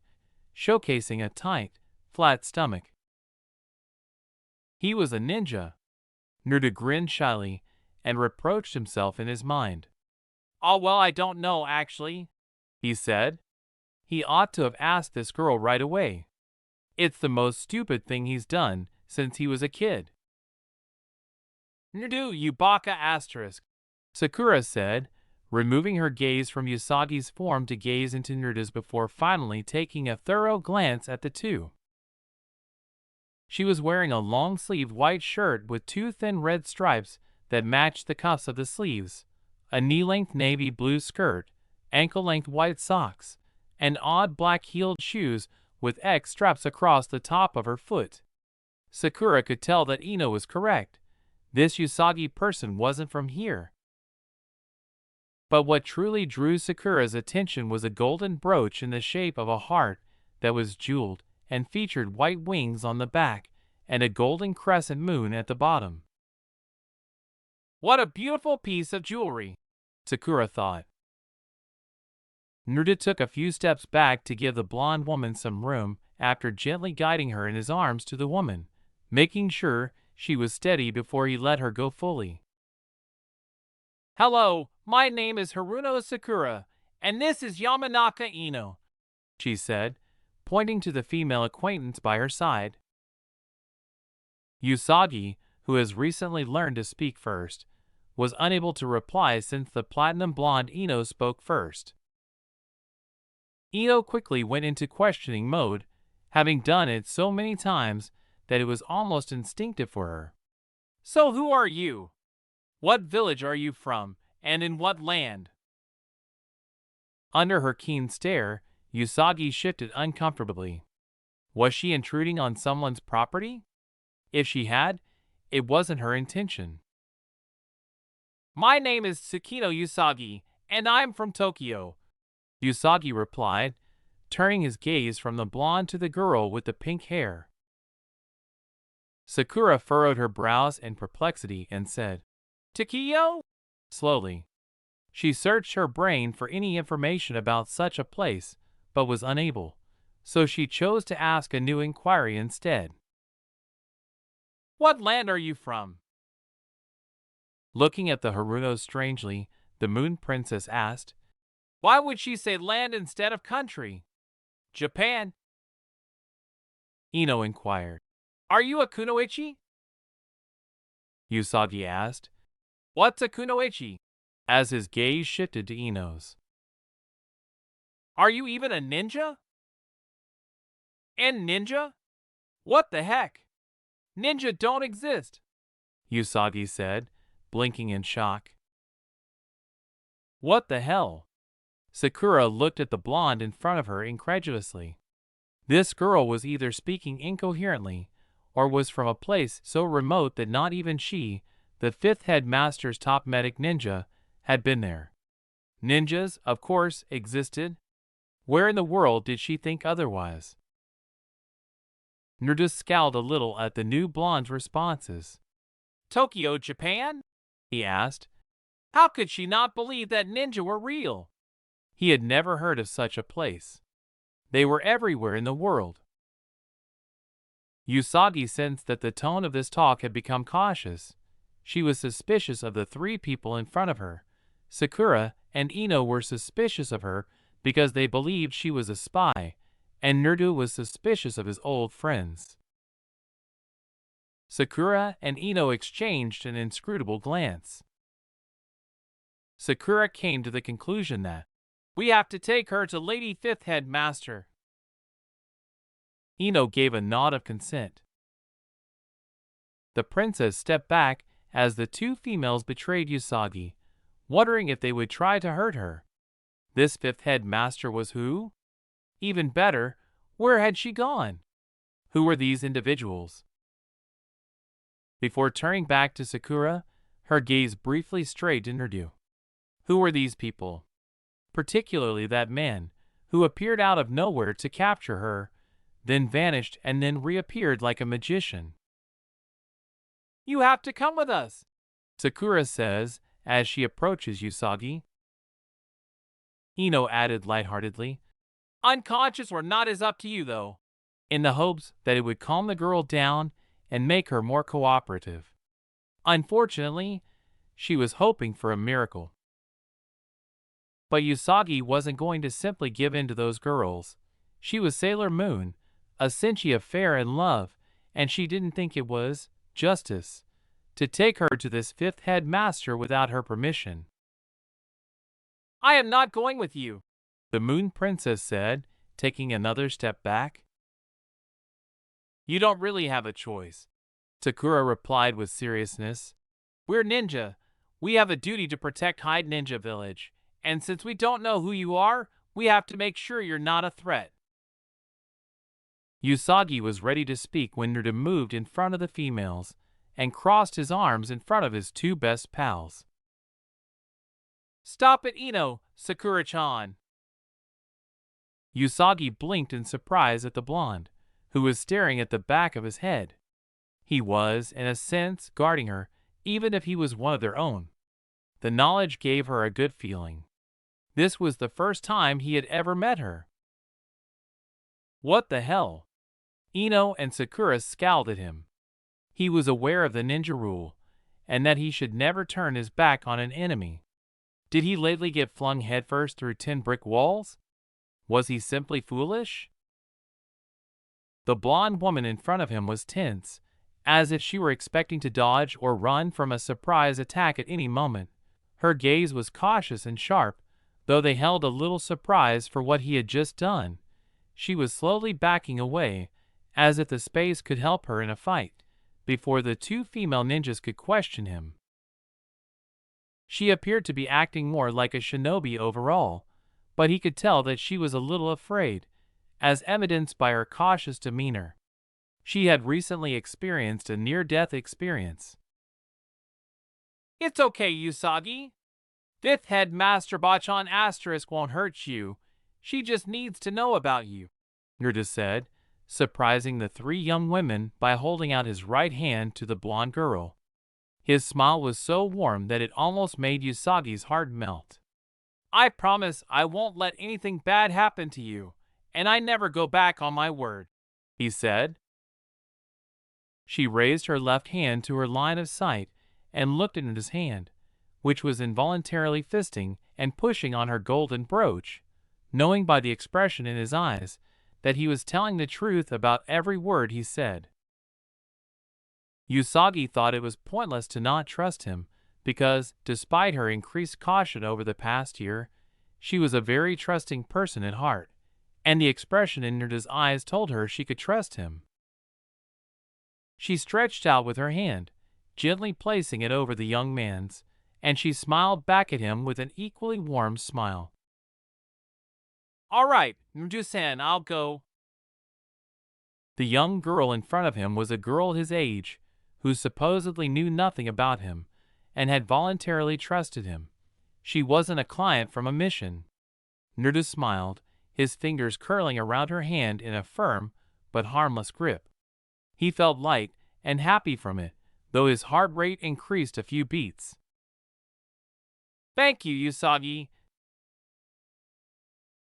showcasing a tight, flat stomach. He was a ninja. Naruto grinned shyly and reproached himself in his mind. "Oh well, I don't know actually," he said. He ought to have asked this girl right away. It's the most stupid thing he's done since he was a kid. "Naruto, you baka asterisk," Sakura said, removing her gaze from Usagi's form to gaze into Naruto's before finally taking a thorough glance at the two. She was wearing a long-sleeved white shirt with two thin red stripes that matched the cuffs of the sleeves, a knee-length navy blue skirt, ankle-length white socks, and odd black-heeled shoes with X straps across the top of her foot. Sakura could tell that Ino was correct. This Usagi person wasn't from here. But what truly drew Sakura's attention was a golden brooch in the shape of a heart that was jeweled and featured white wings on the back and a golden crescent moon at the bottom. "What a beautiful piece of jewelry," Sakura thought. Naruto took a few steps back to give the blonde woman some room after gently guiding her in his arms to the woman, making sure she was steady before he let her go fully. "Hello, my name is Haruno Sakura, and this is Yamanaka Ino," she said, pointing to the female acquaintance by her side. Usagi, who has recently learned to speak first, was unable to reply since the platinum blonde Ino spoke first. Ino quickly went into questioning mode, having done it so many times that it was almost instinctive for her. "So who are you? What village are you from, and in what land?" Under her keen stare, Usagi shifted uncomfortably. Was she intruding on someone's property? If she had, it wasn't her intention. "My name is Tsukino Usagi, and I'm from Tokyo," Usagi replied, turning his gaze from the blonde to the girl with the pink hair. Sakura furrowed her brows in perplexity and said, "Tokyo?" slowly. She searched her brain for any information about such a place, but was unable, so she chose to ask a new inquiry instead. "What land are you from?" Looking at the Harunos strangely, the Moon Princess asked, "Why would she say land instead of country?" "Japan," Ino inquired. "Are you a kunoichi?" Usagi asked. "What's a kunoichi?" as his gaze shifted to Ino's. "Are you even a ninja?" "And ninja? What the heck? Ninja don't exist," Usagi said, blinking in shock. "What the hell?" Sakura looked at the blonde in front of her incredulously. This girl was either speaking incoherently or was from a place so remote that not even she, the fifth headmaster's top medic ninja, had been there. Ninjas, of course, existed. Where in the world did she think otherwise? Naruto scowled a little at the new blonde's responses. "Tokyo, Japan?" he asked. How could she not believe that ninja were real? He had never heard of such a place. They were everywhere in the world. Usagi sensed that the tone of this talk had become cautious. She was suspicious of the three people in front of her. Sakura and Ino were suspicious of her because they believed she was a spy, and Naruto was suspicious of his old friends. Sakura and Ino exchanged an inscrutable glance. Sakura came to the conclusion that we have to take her to Lady Fifth Headmaster. Ino gave a nod of consent. The princess stepped back as the two females betrayed Usagi, wondering if they would try to hurt her. This fifth headmaster was who? Even better, where had she gone? Who were these individuals? Before turning back to Sakura, her gaze briefly strayed to Naruto. Who were these people? Particularly that man, who appeared out of nowhere to capture her, then vanished and then reappeared like a magician. You have to come with us, Sakura says as she approaches Usagi. Ino added lightheartedly, unconscious or not is up to you though, in the hopes that it would calm the girl down and make her more cooperative. Unfortunately, she was hoping for a miracle. But Usagi wasn't going to simply give in to those girls. She was Sailor Moon, a Senshi of fair and love, and she didn't think it was justice to take her to this fifth headmaster without her permission. I am not going with you, the Moon Princess said, taking another step back. You don't really have a choice, Sakura replied with seriousness. We're ninja. We have a duty to protect Hyde Ninja Village, and since we don't know who you are, we have to make sure you're not a threat. Usagi was ready to speak when Naruto moved in front of the females and crossed his arms in front of his two best pals. Stop it, Ino, Sakura-chan. Usagi blinked in surprise at the blonde, who was staring at the back of his head. He was, in a sense, guarding her, even if he was one of their own. The knowledge gave her a good feeling. This was the first time he had ever met her. What the hell? Ino and Sakura scowled at him. He was aware of the ninja rule, and that he should never turn his back on an enemy. Did he lately get flung headfirst through 10 brick walls? Was he simply foolish? The blonde woman in front of him was tense, as if she were expecting to dodge or run from a surprise attack at any moment. Her gaze was cautious and sharp, though they held a little surprise for what he had just done. She was slowly backing away, as if the space could help her in a fight, before the two female ninjas could question him. She appeared to be acting more like a shinobi overall, but he could tell that she was a little afraid, as evidenced by her cautious demeanor. She had recently experienced a near-death experience. It's okay, Usagi. Fifth Headmaster Bachan Asterisk won't hurt you. She just needs to know about you, Naruto said, surprising the three young women by holding out his right hand to the blonde girl. His smile was so warm that it almost made Usagi's heart melt. I promise I won't let anything bad happen to you, and I never go back on my word, he said. She raised her left hand to her line of sight and looked at his hand, which was involuntarily fisting and pushing on her golden brooch, knowing by the expression in his eyes that he was telling the truth about every word he said. Usagi thought it was pointless to not trust him, because, despite her increased caution over the past year, she was a very trusting person at heart, and the expression in Naruto's eyes told her she could trust him. She stretched out with her hand, gently placing it over the young man's, and she smiled back at him with an equally warm smile. All right, Naruto-san, I'll go. The young girl in front of him was a girl his age, who supposedly knew nothing about him, and had voluntarily trusted him. She wasn't a client from a mission. Naruto smiled, his fingers curling around her hand in a firm but harmless grip. He felt light and happy from it, though his heart rate increased a few beats. Thank you, Usagi.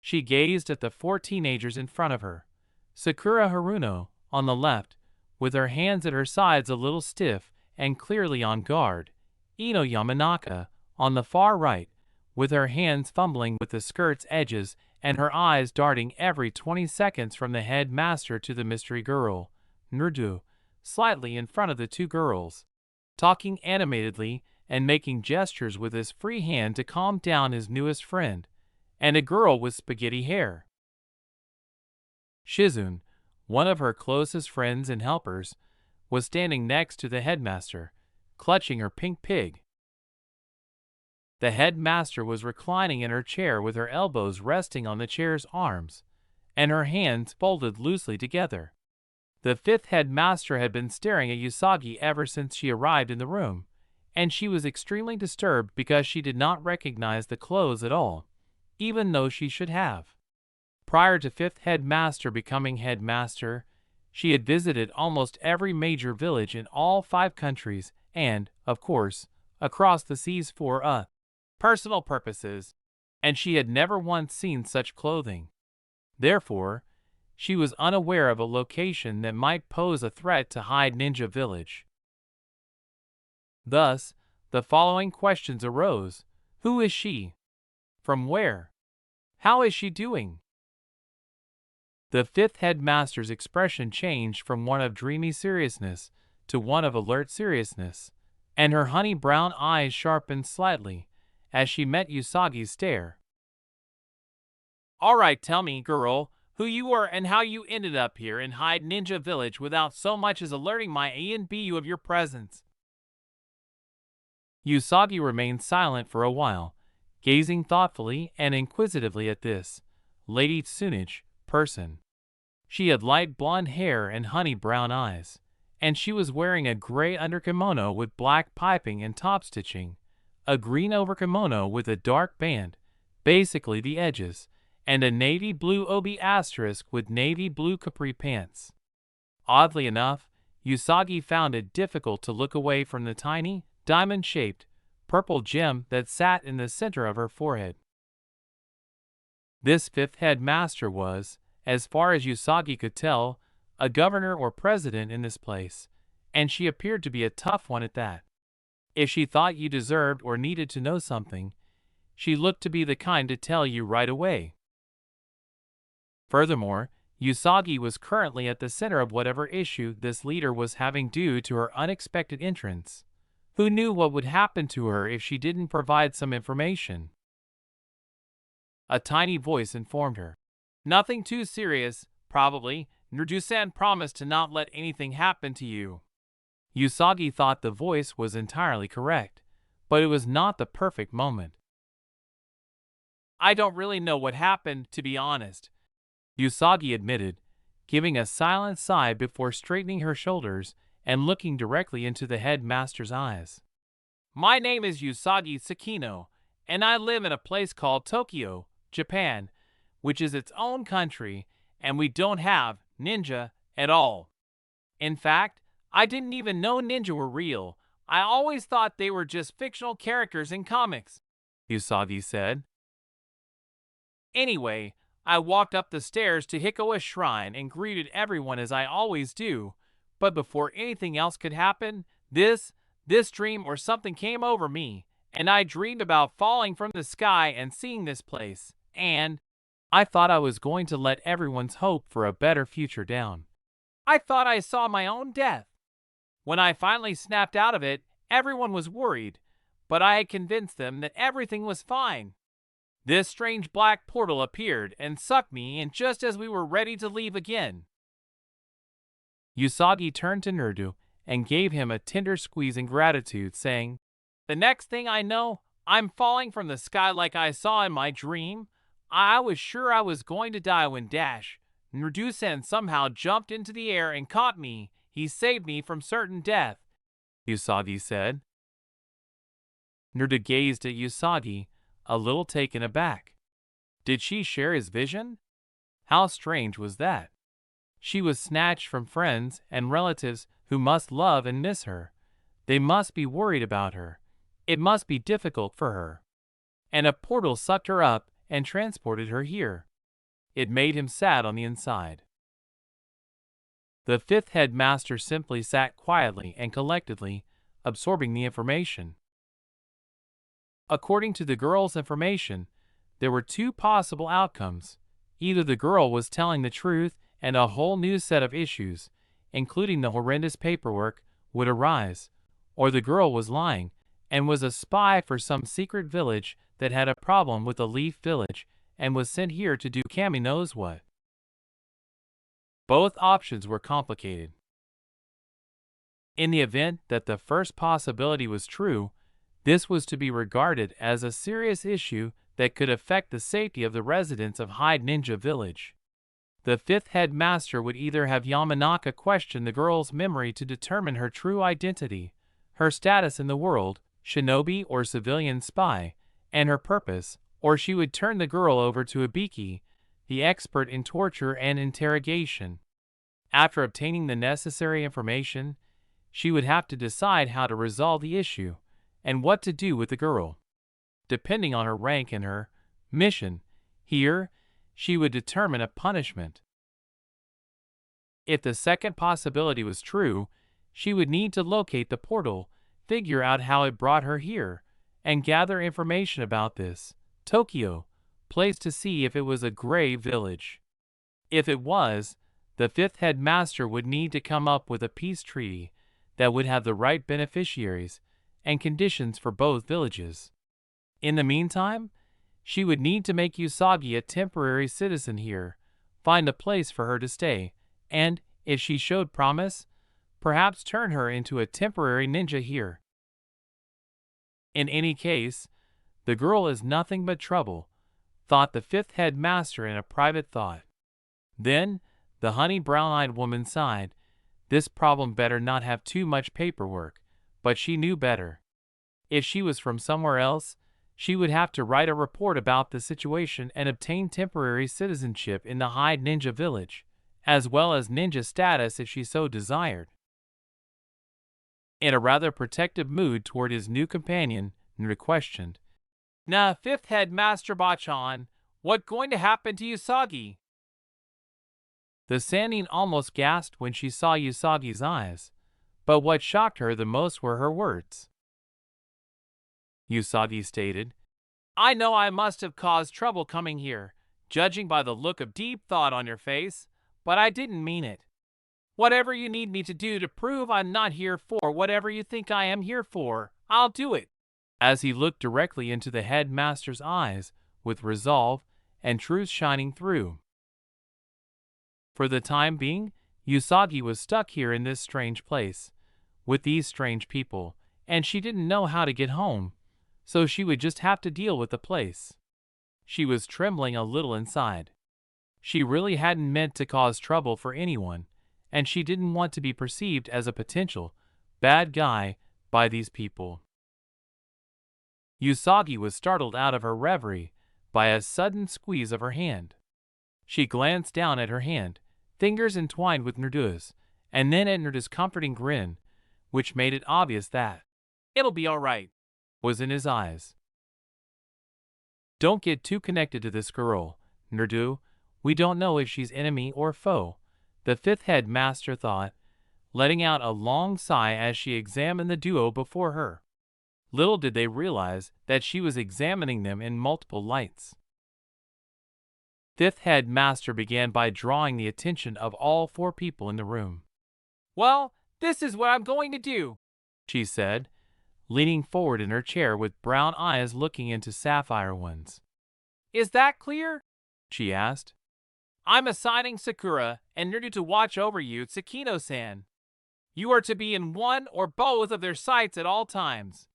She gazed at the 4 teenagers in front of her. Sakura Haruno, on the left, with her hands at her sides a little stiff and clearly on guard. Ino Yamanaka, on the far right, with her hands fumbling with the skirt's edges and her eyes darting every 20 seconds from the headmaster to the mystery girl. Naruto, slightly in front of the two girls, talking animatedly and making gestures with his free hand to calm down his newest friend, and a girl with spaghetti hair. Shizune, one of her closest friends and helpers, was standing next to the headmaster, clutching her pink pig. The headmaster was reclining in her chair with her elbows resting on the chair's arms, and her hands folded loosely together. The fifth headmaster had been staring at Usagi ever since she arrived in the room, and she was extremely disturbed because she did not recognize the clothes at all, even though she should have. Prior to fifth headmaster becoming headmaster, she had visited almost every major village in all 5 countries and, of course, across the seas for personal purposes, and she had never once seen such clothing. Therefore, she was unaware of a location that might pose a threat to Hyde Ninja Village. Thus, the following questions arose. Who is she? From where? How is she doing? The fifth headmaster's expression changed from one of dreamy seriousness to one of alert seriousness, and her honey brown eyes sharpened slightly as she met Usagi's stare. "All right, tell me, girl, who you are and how you ended up here in Hyde Ninja Village without so much as alerting my A and B of your presence." Usagi remained silent for a while, gazing thoughtfully and inquisitively at this Lady Tsunage person. She had light blonde hair and honey brown eyes, and she was wearing a gray underkimono with black piping and top stitching, a green overkimono with a dark band, basically the edges, and a navy blue obi asterisk with navy blue capri pants. Oddly enough, Usagi found it difficult to look away from the tiny, diamond-shaped, purple gem that sat in the center of her forehead. This fifth headmaster was, as far as Usagi could tell, a governor or president in this place, and she appeared to be a tough one at that. If she thought you deserved or needed to know something, she looked to be the kind to tell you right away. Furthermore, Usagi was currently at the center of whatever issue this leader was having due to her unexpected entrance. Who knew what would happen to her if she didn't provide some information? A tiny voice informed her. "Nothing too serious, probably. Naruto-san promised to not let anything happen to you." Usagi thought the voice was entirely correct, but it was not the perfect moment. "I don't really know what happened, to be honest," Usagi admitted, giving a silent sigh before straightening her shoulders and looking directly into the headmaster's eyes. "My name is Usagi Sakino, and I live in a place called Tokyo, Japan, which is its own country, and we don't have ninja at all. In fact, I didn't even know ninja were real. I always thought they were just fictional characters in comics," Usagi said. "Anyway, I walked up the stairs to Hikowa Shrine and greeted everyone as I always do, but before anything else could happen, this dream or something came over me, and I dreamed about falling from the sky and seeing this place, and I thought I was going to let everyone's hope for a better future down. I thought I saw my own death. When I finally snapped out of it, everyone was worried, but I had convinced them that everything was fine. This strange black portal appeared and sucked me in just as we were ready to leave again." Usagi turned to Naruto and gave him a tender squeeze in gratitude, saying, "The next thing I know, I'm falling from the sky like I saw in my dream. I was sure I was going to die when Naruto-san somehow jumped into the air and caught me. He saved me from certain death," Usagi said. Naruto gazed at Usagi, a little taken aback. Did she share his vision? How strange was that? She was snatched from friends and relatives who must love and miss her. They must be worried about her. It must be difficult for her. And a portal sucked her up and transported her here. It made him sad on the inside. The fifth headmaster simply sat quietly and collectedly, absorbing the information. According to the girl's information, there were 2 possible outcomes. Either the girl was telling the truth and a whole new set of issues, including the horrendous paperwork, would arise, or the girl was lying and was a spy for some secret village that had a problem with the Leaf Village and was sent here to do Kami knows what. Both options were complicated. In the event that the first possibility was true, this was to be regarded as a serious issue that could affect the safety of the residents of Hyde Ninja Village. The fifth headmaster would either have Yamanaka question the girl's memory to determine her true identity, her status in the world, shinobi or civilian spy, and her purpose, or she would turn the girl over to Ibiki, the expert in torture and interrogation. After obtaining the necessary information, she would have to decide how to resolve the issue and what to do with the girl. Depending on her rank and her mission here, she would determine a punishment. If the second possibility was true, she would need to locate the portal, figure out how it brought her here, and gather information about this Tokyo place to see if it was a gray village. If it was, the fifth headmaster would need to come up with a peace treaty that would have the right beneficiaries and conditions for both villages. In the meantime, she would need to make Usagi a temporary citizen here, find a place for her to stay, and, if she showed promise, perhaps turn her into a temporary ninja here. In any case, the girl is nothing but trouble, thought the fifth headmaster in a private thought. Then, the honey brown-eyed woman sighed. This problem better not have too much paperwork, but she knew better. If she was from somewhere else, she would have to write a report about the situation and obtain temporary citizenship in the Hyde Ninja Village, as well as ninja status if she so desired. In a rather protective mood toward his new companion, Naruto questioned, "Now, fifth headmaster Bachan, what going to happen to Usagi?" The Sannin almost gasped when she saw Usagi's eyes, but what shocked her the most were her words. Usagi stated, "I know I must have caused trouble coming here, judging by the look of deep thought on your face, but I didn't mean it. Whatever you need me to do to prove I'm not here for whatever you think I am here for, I'll do it." As he looked directly into the headmaster's eyes, with resolve and truth shining through. For the time being, Usagi was stuck here in this strange place, with these strange people, and she didn't know how to get home, so she would just have to deal with the place. She was trembling a little inside. She really hadn't meant to cause trouble for anyone, and she didn't want to be perceived as a potential bad guy by these people. Usagi was startled out of her reverie by a sudden squeeze of her hand. She glanced down at her hand, fingers entwined with Naruto's, and then at Naruto's comforting grin, which made it obvious that "it'll be all right" was in his eyes. "Don't get too connected to this girl, Naruto. We don't know if she's enemy or foe," the fifth headmaster thought, letting out a long sigh as she examined the duo before her. Little did they realize that she was examining them in multiple lights. Fifth headmaster began by drawing the attention of all four people in the room. "Well, this is what I'm going to do," she said, leaning forward in her chair with brown eyes looking into sapphire ones. "Is that clear?" she asked. "I'm assigning Sakura and Naruto to watch over you, Tsukino-san. You are to be in one or both of their sights at all times.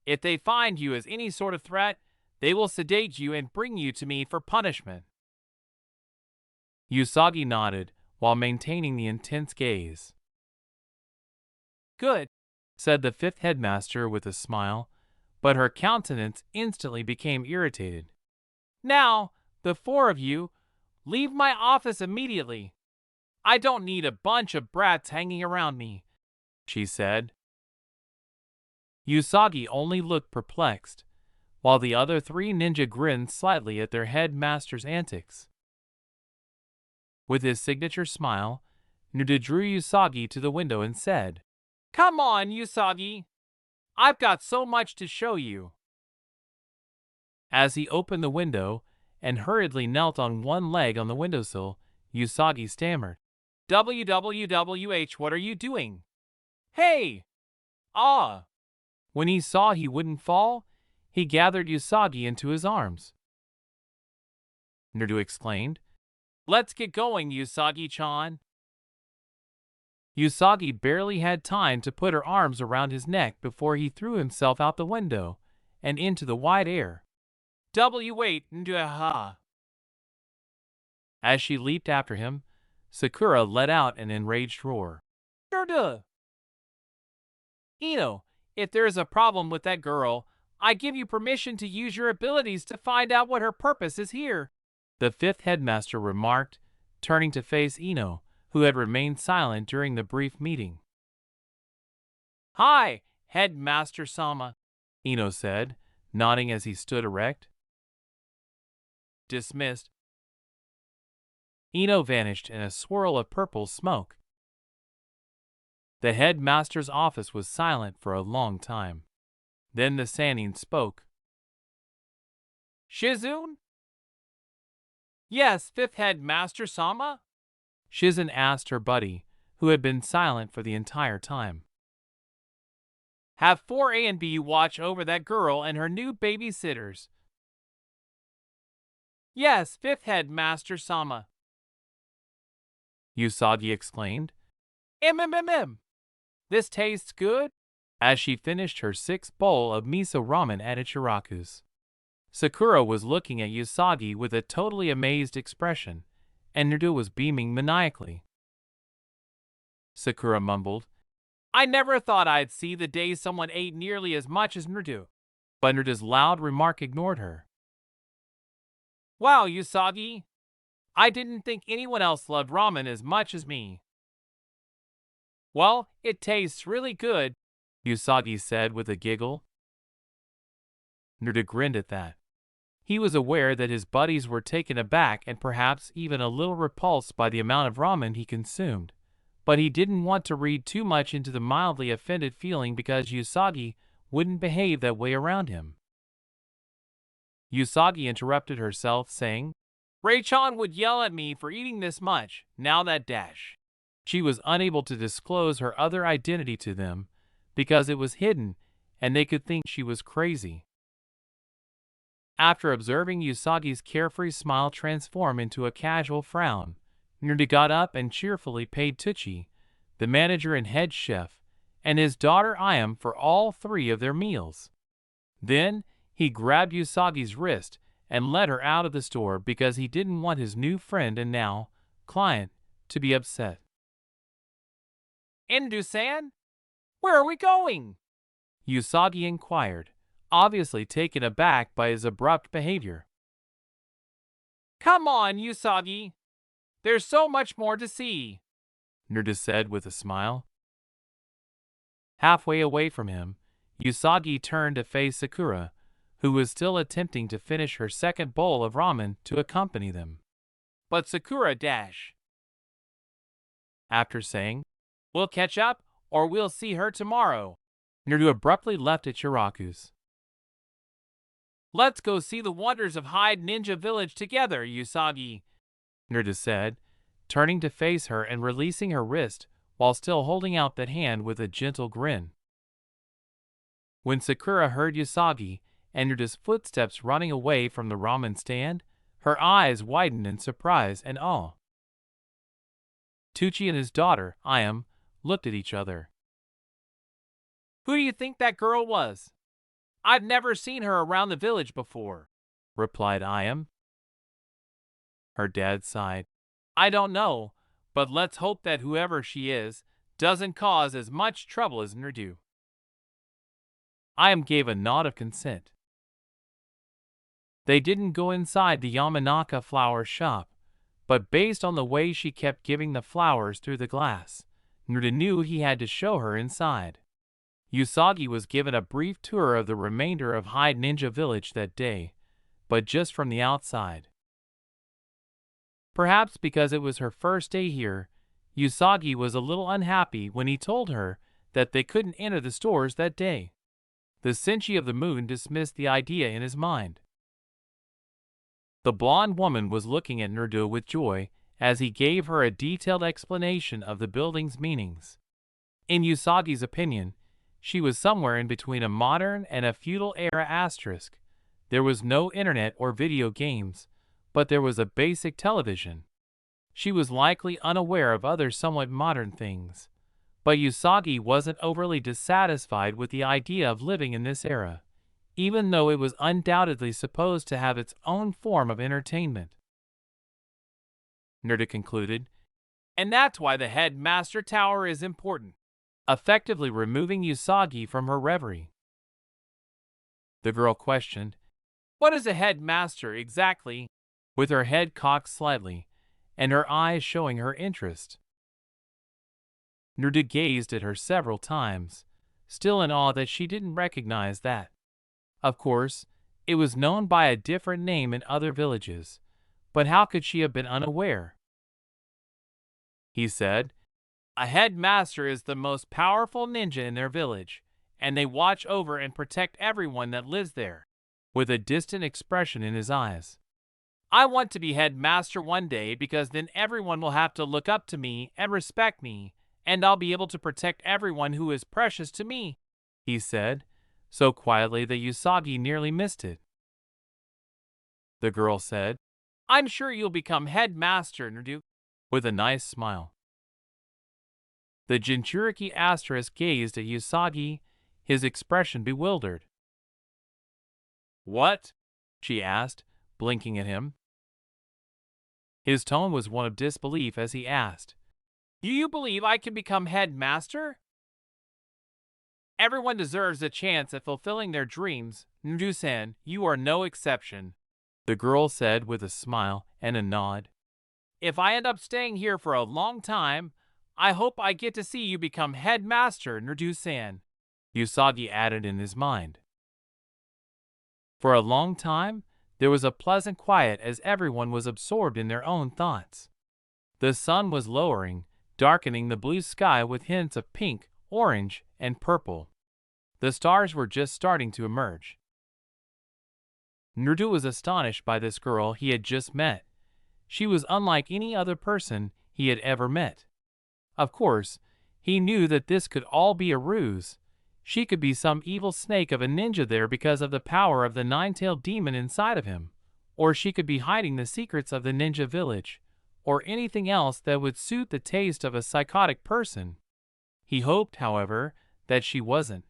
If they find you as any sort of threat, they will sedate you and bring you to me for punishment." Usagi nodded while maintaining the intense gaze. "Good," said the fifth headmaster with a smile, but her countenance instantly became irritated. "Now, the four of you, leave my office immediately. I don't need a bunch of brats hanging around me," she said. Usagi only looked perplexed, while the other three ninja grinned slightly at their headmaster's antics. With his signature smile, Naruto drew Usagi to the window and said, "Come on, Usagi. I've got so much to show you." As he opened the window and hurriedly knelt on one leg on the windowsill, Usagi stammered, "WWWH, what are you doing? Hey! Ah!" When he saw he wouldn't fall, he gathered Usagi into his arms. Naruto exclaimed, "Let's get going, Usagi-chan." Usagi barely had time to put her arms around his neck before he threw himself out the window and into the wide air. Wait, ha! As she leaped after him, Sakura let out an enraged roar. Naruto! Ino, if there is a problem with that girl, I give you permission to use your abilities to find out what her purpose is here, the fifth headmaster remarked, turning to face Ino, who had remained silent during the brief meeting. Hi, Headmaster Sama, Ino said, nodding as he stood erect. Dismissed. Ino vanished in a swirl of purple smoke. The headmaster's office was silent for a long time. Then the Sannin spoke. Shizune? Yes, fifth headmaster Sama? Shizune asked her buddy, who had been silent for the entire time. Have 4A and B watch over that girl and her new babysitters. Yes, fifth headmaster Sama. Usagi exclaimed. This tastes good, as she finished her sixth bowl of miso ramen at Ichiraku's. Sakura was looking at Usagi with a totally amazed expression, and Naruto was beaming maniacally. Sakura mumbled, I never thought I'd see the day someone ate nearly as much as Naruto. But Naruto's loud remark ignored her. Wow, Usagi! I didn't think anyone else loved ramen as much as me. Well, it tastes really good, Usagi said with a giggle. Naruto grinned at that. He was aware that his buddies were taken aback and perhaps even a little repulsed by the amount of ramen he consumed, but he didn't want to read too much into the mildly offended feeling because Usagi wouldn't behave that way around him. Usagi interrupted herself, saying, Ray-chan would yell at me for eating this much, now that dash. She was unable to disclose her other identity to them because it was hidden and they could think she was crazy. After observing Usagi's carefree smile transform into a casual frown, Naruto got up and cheerfully paid Tucci, the manager and head chef, and his daughter Ayam for all three of their meals. Then he grabbed Usagi's wrist and led her out of the store because he didn't want his new friend and now client to be upset. Indu-san? Where are we going? Usagi inquired, obviously taken aback by his abrupt behavior. Come on, Usagi. There's so much more to see, Naruto said with a smile. Halfway away from him, Usagi turned to face Sakura, who was still attempting to finish her second bowl of ramen to accompany them. But Sakura dash. After saying, We'll catch up, or we'll see her tomorrow, Naruto abruptly left Ichiraku's. Let's go see the wonders of Hyde Ninja Village together, Usagi, Naruto said, turning to face her and releasing her wrist while still holding out that hand with a gentle grin. When Sakura heard Usagi and Naruto's footsteps running away from the ramen stand, her eyes widened in surprise and awe. Tucci and his daughter, Ayam, looked at each other. Who do you think that girl was? I've never seen her around the village before, replied Ayam. Her dad sighed. I don't know, but let's hope that whoever she is doesn't cause as much trouble as Naruto. Ayam gave a nod of consent. They didn't go inside the Yamanaka flower shop, but based on the way she kept giving the flowers through the glass, Naruto knew he had to show her inside. Usagi was given a brief tour of the remainder of Hyde Ninja Village that day, but just from the outside. Perhaps because it was her first day here, Usagi was a little unhappy when he told her that they couldn't enter the stores that day. The Senshi of the Moon dismissed the idea in his mind. The blonde woman was looking at Naruto with joy as he gave her a detailed explanation of the building's meanings. In Usagi's opinion, She was somewhere in between a modern and a feudal era asterisk. There was no internet or video games, but there was a basic television. She was likely unaware of other somewhat modern things. But Usagi wasn't overly dissatisfied with the idea of living in this era, even though it was undoubtedly supposed to have its own form of entertainment. Nerda concluded, and that's why the headmaster tower is important, effectively removing Usagi from her reverie. The girl questioned, what is a headmaster exactly? With her head cocked slightly, and her eyes showing her interest. Nerda gazed at her several times, still in awe that she didn't recognize that. Of course, it was known by a different name in other villages, but how could she have been unaware? He said, a headmaster is the most powerful ninja in their village, and they watch over and protect everyone that lives there, with a distant expression in his eyes. I want to be headmaster one day because then everyone will have to look up to me and respect me, and I'll be able to protect everyone who is precious to me, he said, so quietly that Usagi nearly missed it. The girl said, I'm sure you'll become headmaster, Nerdu, with a nice smile. The Jinchuriki asterisk gazed at Usagi, his expression bewildered. What? She asked, blinking at him. His tone was one of disbelief as he asked, do you believe I can become headmaster? Everyone deserves a chance at fulfilling their dreams. Ndu-san, you are no exception, the girl said with a smile and a nod. If I end up staying here for a long time, I hope I get to see you become headmaster, Ndu-san, Usagi added in his mind. For a long time, there was a pleasant quiet as everyone was absorbed in their own thoughts. The sun was lowering, darkening the blue sky with hints of pink, orange, and purple. The stars were just starting to emerge. Nerdu was astonished by this girl he had just met. She was unlike any other person he had ever met. Of course, he knew that this could all be a ruse. She could be some evil snake of a ninja there because of the power of the nine-tailed demon inside of him, or she could be hiding the secrets of the ninja village, or anything else that would suit the taste of a psychotic person. He hoped, however, that she wasn't.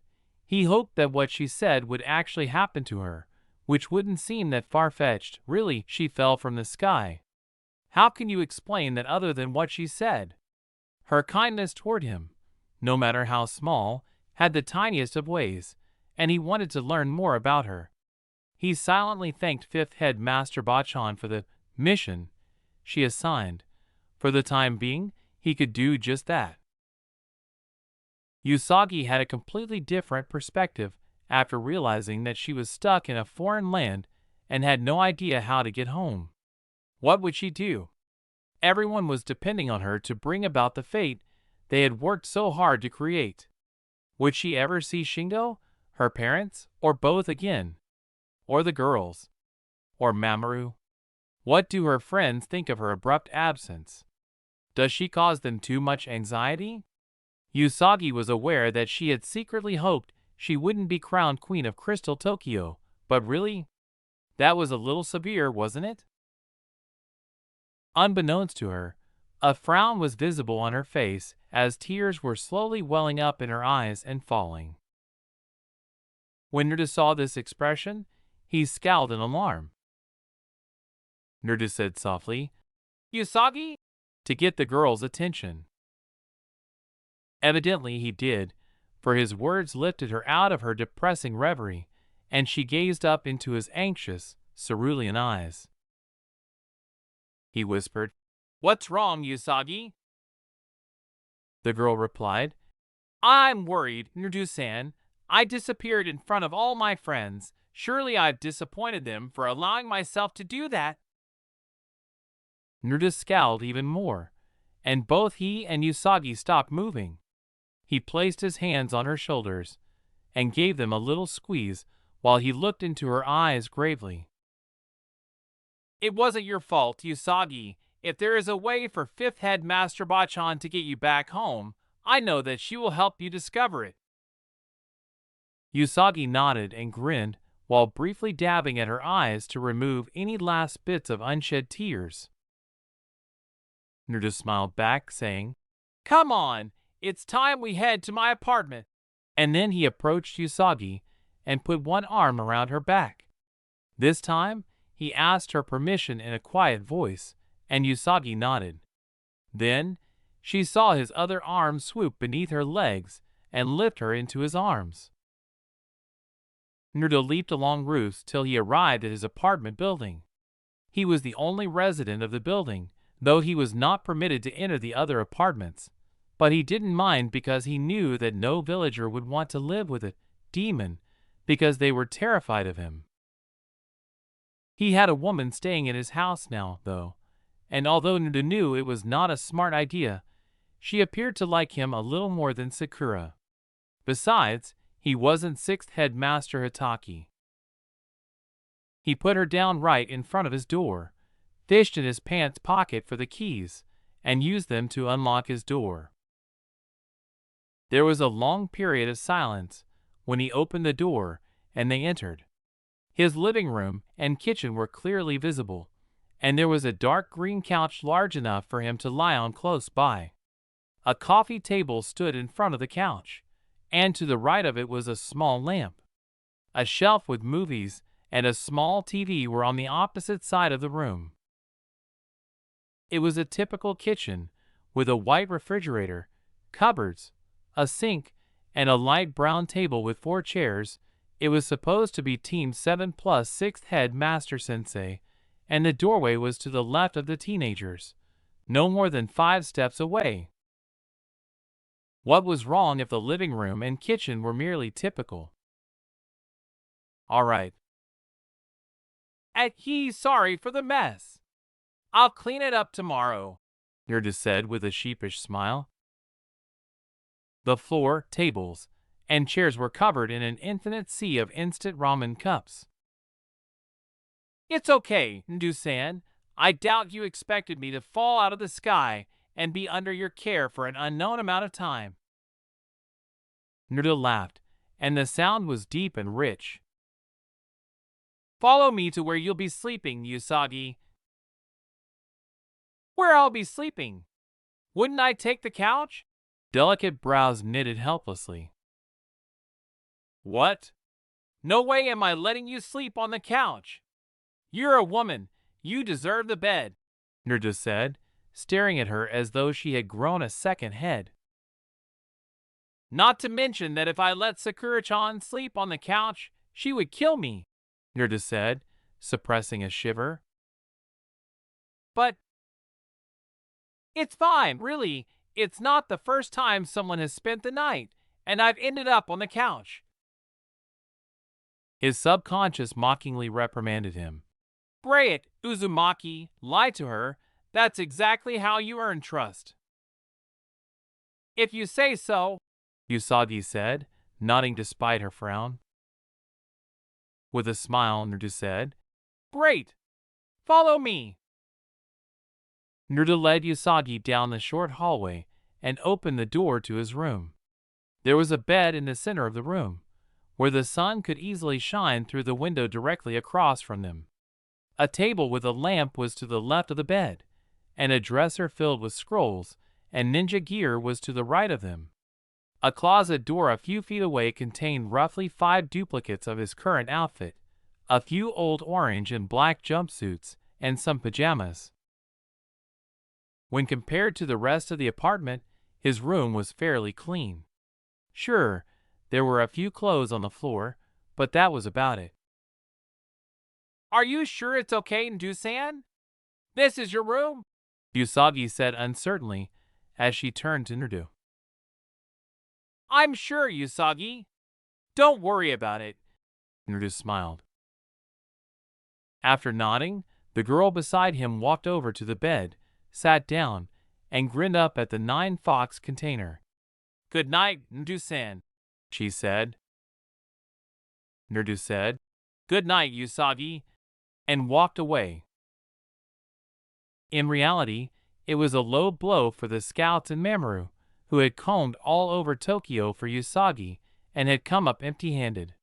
He hoped that what she said would actually happen to her, which wouldn't seem that far-fetched. Really, she fell from the sky. How can you explain that other than what she said? Her kindness toward him, no matter how small, had the tiniest of ways, and he wanted to learn more about her. He silently thanked Fifth Head Master Bachan for the mission she assigned. For the time being, he could do just that. Usagi had a completely different perspective after realizing that she was stuck in a foreign land and had no idea how to get home. What would she do? Everyone was depending on her to bring about the fate they had worked so hard to create. Would she ever see Shingo, her parents, or both again? Or the girls? Or Mamoru? What do her friends think of her abrupt absence? Does she cause them too much anxiety? Usagi was aware that she had secretly hoped she wouldn't be crowned Queen of Crystal Tokyo, but really? That was a little severe, wasn't it? Unbeknownst to her, a frown was visible on her face as tears were slowly welling up in her eyes and falling. When Nerda saw this expression, he scowled in alarm. Nerda said softly, Usagi? To get the girl's attention. Evidently he did, for his words lifted her out of her depressing reverie, and she gazed up into his anxious, cerulean eyes. He whispered, What's wrong, Usagi? The girl replied, I'm worried, Nerdu-san. I disappeared in front of all my friends. Surely I've disappointed them for allowing myself to do that. Nerdu scowled even more, and both he and Usagi stopped moving. He placed his hands on her shoulders and gave them a little squeeze while he looked into her eyes gravely. It wasn't your fault, Usagi. If there is a way for Fifth Head Master Bachan to get you back home, I know that she will help you discover it. Usagi nodded and grinned while briefly dabbing at her eyes to remove any last bits of unshed tears. Naruto smiled back, saying, "Come on, it's time we head to my apartment." And then he approached Usagi and put one arm around her back. This time, he asked her permission in a quiet voice, and Usagi nodded. Then, she saw his other arm swoop beneath her legs and lift her into his arms. Naruto leaped along roofs till he arrived at his apartment building. He was the only resident of the building, though he was not permitted to enter the other apartments. But he didn't mind because he knew that no villager would want to live with a demon because they were terrified of him. He had a woman staying in his house now, though, and although Naruto knew it was not a smart idea, she appeared to like him a little more than Sakura. Besides, he wasn't sixth headmaster Hitaki. He put her down right in front of his door, fished in his pants pocket for the keys, and used them to unlock his door. There was a long period of silence when he opened the door and they entered. His living room and kitchen were clearly visible, and there was a dark green couch large enough for him to lie on close by. A coffee table stood in front of the couch, and to the right of it was a small lamp. A shelf with movies and a small TV were on the opposite side of the room. It was a typical kitchen, with a white refrigerator, cupboards, a sink, and a light brown table with 4 chairs. It was supposed to be Team 7 plus 6th head Master Sensei, and the doorway was to the left of the teenagers, no more than 5 steps away. What was wrong if the living room and kitchen were merely typical? All right. He's sorry for the mess. I'll clean it up tomorrow, Naruto said with a sheepish smile. The floor, tables, and chairs were covered in an infinite sea of instant ramen cups. It's okay, Naruto-san. I doubt you expected me to fall out of the sky and be under your care for an unknown amount of time. Naruto laughed, and the sound was deep and rich. Follow me to where you'll be sleeping, Usagi. Where I'll be sleeping? Wouldn't I take the couch? Delicate brows knitted helplessly. What? No way am I letting you sleep on the couch. You're a woman. You deserve the bed, Naruto said, staring at her as though she had grown a second head. Not to mention that if I let Sakura-chan sleep on the couch, she would kill me, Naruto said, suppressing a shiver. But it's fine, really. It's not the first time someone has spent the night, and I've ended up on the couch. His subconscious mockingly reprimanded him. Bray it, Uzumaki. Lie to her. That's exactly how you earn trust. If you say so, Usagi said, nodding despite her frown. With a smile, Naruto said, Great! Follow me! Naruto led Usagi down the short hallway and opened the door to his room. There was a bed in the center of the room, where the sun could easily shine through the window directly across from them. A table with a lamp was to the left of the bed, and a dresser filled with scrolls and ninja gear was to the right of them. A closet door a few feet away contained roughly 5 duplicates of his current outfit, a few old orange and black jumpsuits, and some pajamas. When compared to the rest of the apartment, his room was fairly clean. Sure, there were a few clothes on the floor, but that was about it. Are you sure it's okay, Naruto-san? This is your room? Usagi said uncertainly as she turned to Naruto. I'm sure, Usagi. Don't worry about it, Naruto smiled. After nodding, the girl beside him walked over to the bed, sat down, and grinned up at the 9-fox container. Good night, Naruto-san, she said. Naruto said, Good night, Usagi, and walked away. In reality, it was a low blow for the scouts in Mamoru, who had combed all over Tokyo for Usagi and had come up empty-handed.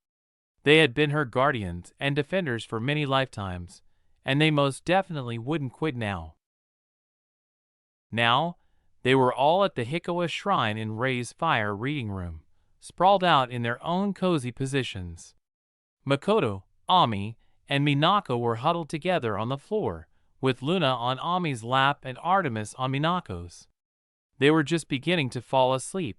They had been her guardians and defenders for many lifetimes, and they most definitely wouldn't quit now. Now, they were all at the Hikawa Shrine in Rei's fire reading room, sprawled out in their own cozy positions. Makoto, Ami, and Minako were huddled together on the floor, with Luna on Ami's lap and Artemis on Minako's. They were just beginning to fall asleep,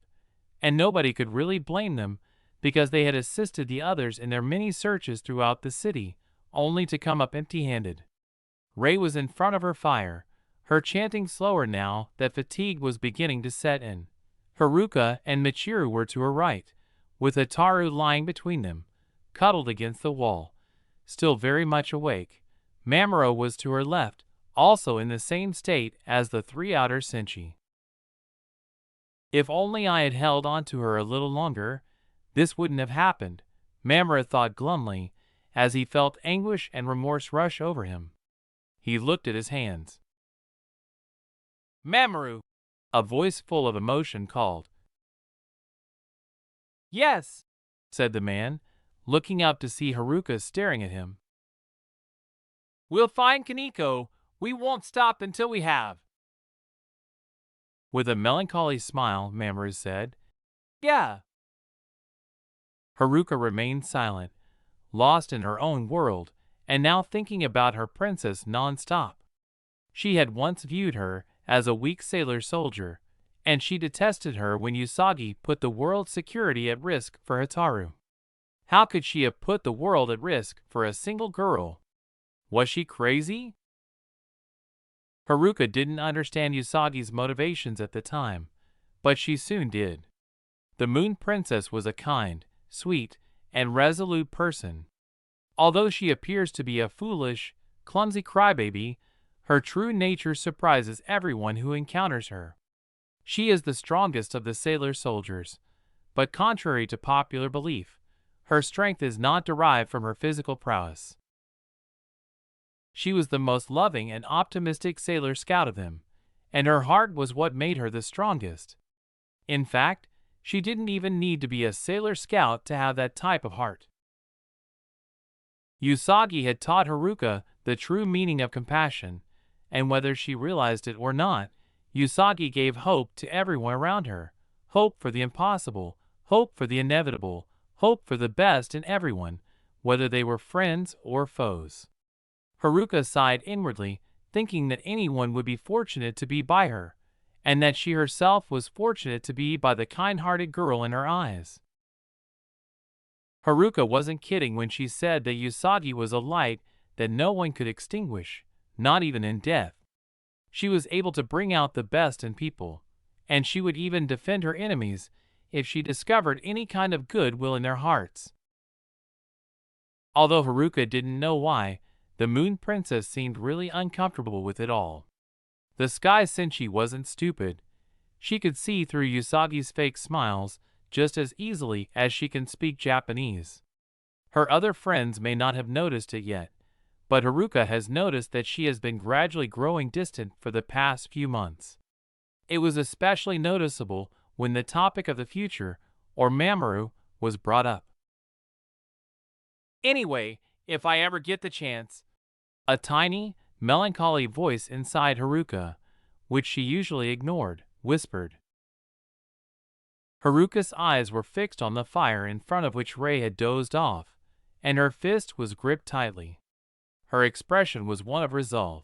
and nobody could really blame them because they had assisted the others in their many searches throughout the city, only to come up empty-handed. Rei was in front of her fire, her chanting slower now that fatigue was beginning to set in. Haruka and Michiru were to her right, with Ataru lying between them, cuddled against the wall, still very much awake. Mamoru was to her left, also in the same state as the three outer senshi. If only I had held on to her a little longer, this wouldn't have happened, Mamoru thought glumly, as he felt anguish and remorse rush over him. He looked at his hands. Mamoru! A voice full of emotion called. Yes, said the man, looking up to see Haruka staring at him. We'll find Kaneko. We won't stop until we have. With a melancholy smile, Mamoru said, Yeah. Haruka remained silent, lost in her own world, and now thinking about her princess non-stop. She had once viewed her as a weak sailor soldier, and she detested her when Usagi put the world's security at risk for Hataru. How could she have put the world at risk for a single girl? Was she crazy? Haruka didn't understand Usagi's motivations at the time, but she soon did. The Moon Princess was a kind, sweet, and resolute person. Although she appears to be a foolish, clumsy crybaby, her true nature surprises everyone who encounters her. She is the strongest of the sailor soldiers, but contrary to popular belief, her strength is not derived from her physical prowess. She was the most loving and optimistic sailor scout of them, and her heart was what made her the strongest. In fact, she didn't even need to be a sailor scout to have that type of heart. Usagi had taught Haruka the true meaning of compassion, and whether she realized it or not, Usagi gave hope to everyone around her, hope for the impossible, hope for the inevitable, hope for the best in everyone, whether they were friends or foes. Haruka sighed inwardly, thinking that anyone would be fortunate to be by her, and that she herself was fortunate to be by the kind-hearted girl in her eyes. Haruka wasn't kidding when she said that Usagi was a light that no one could extinguish, not even in death. She was able to bring out the best in people, and she would even defend her enemies if she discovered any kind of goodwill in their hearts. Although Haruka didn't know why, the Moon Princess seemed really uncomfortable with it all. The Sky Senshi wasn't stupid. She could see through Usagi's fake smiles just as easily as she can speak Japanese. Her other friends may not have noticed it yet, but Haruka has noticed that she has been gradually growing distant for the past few months. It was especially noticeable when the topic of the future, or Mamoru, was brought up. Anyway, if I ever get the chance, a tiny, melancholy voice inside Haruka, which she usually ignored, whispered. Haruka's eyes were fixed on the fire in front of which Rei had dozed off, and her fist was gripped tightly. Her expression was one of resolve.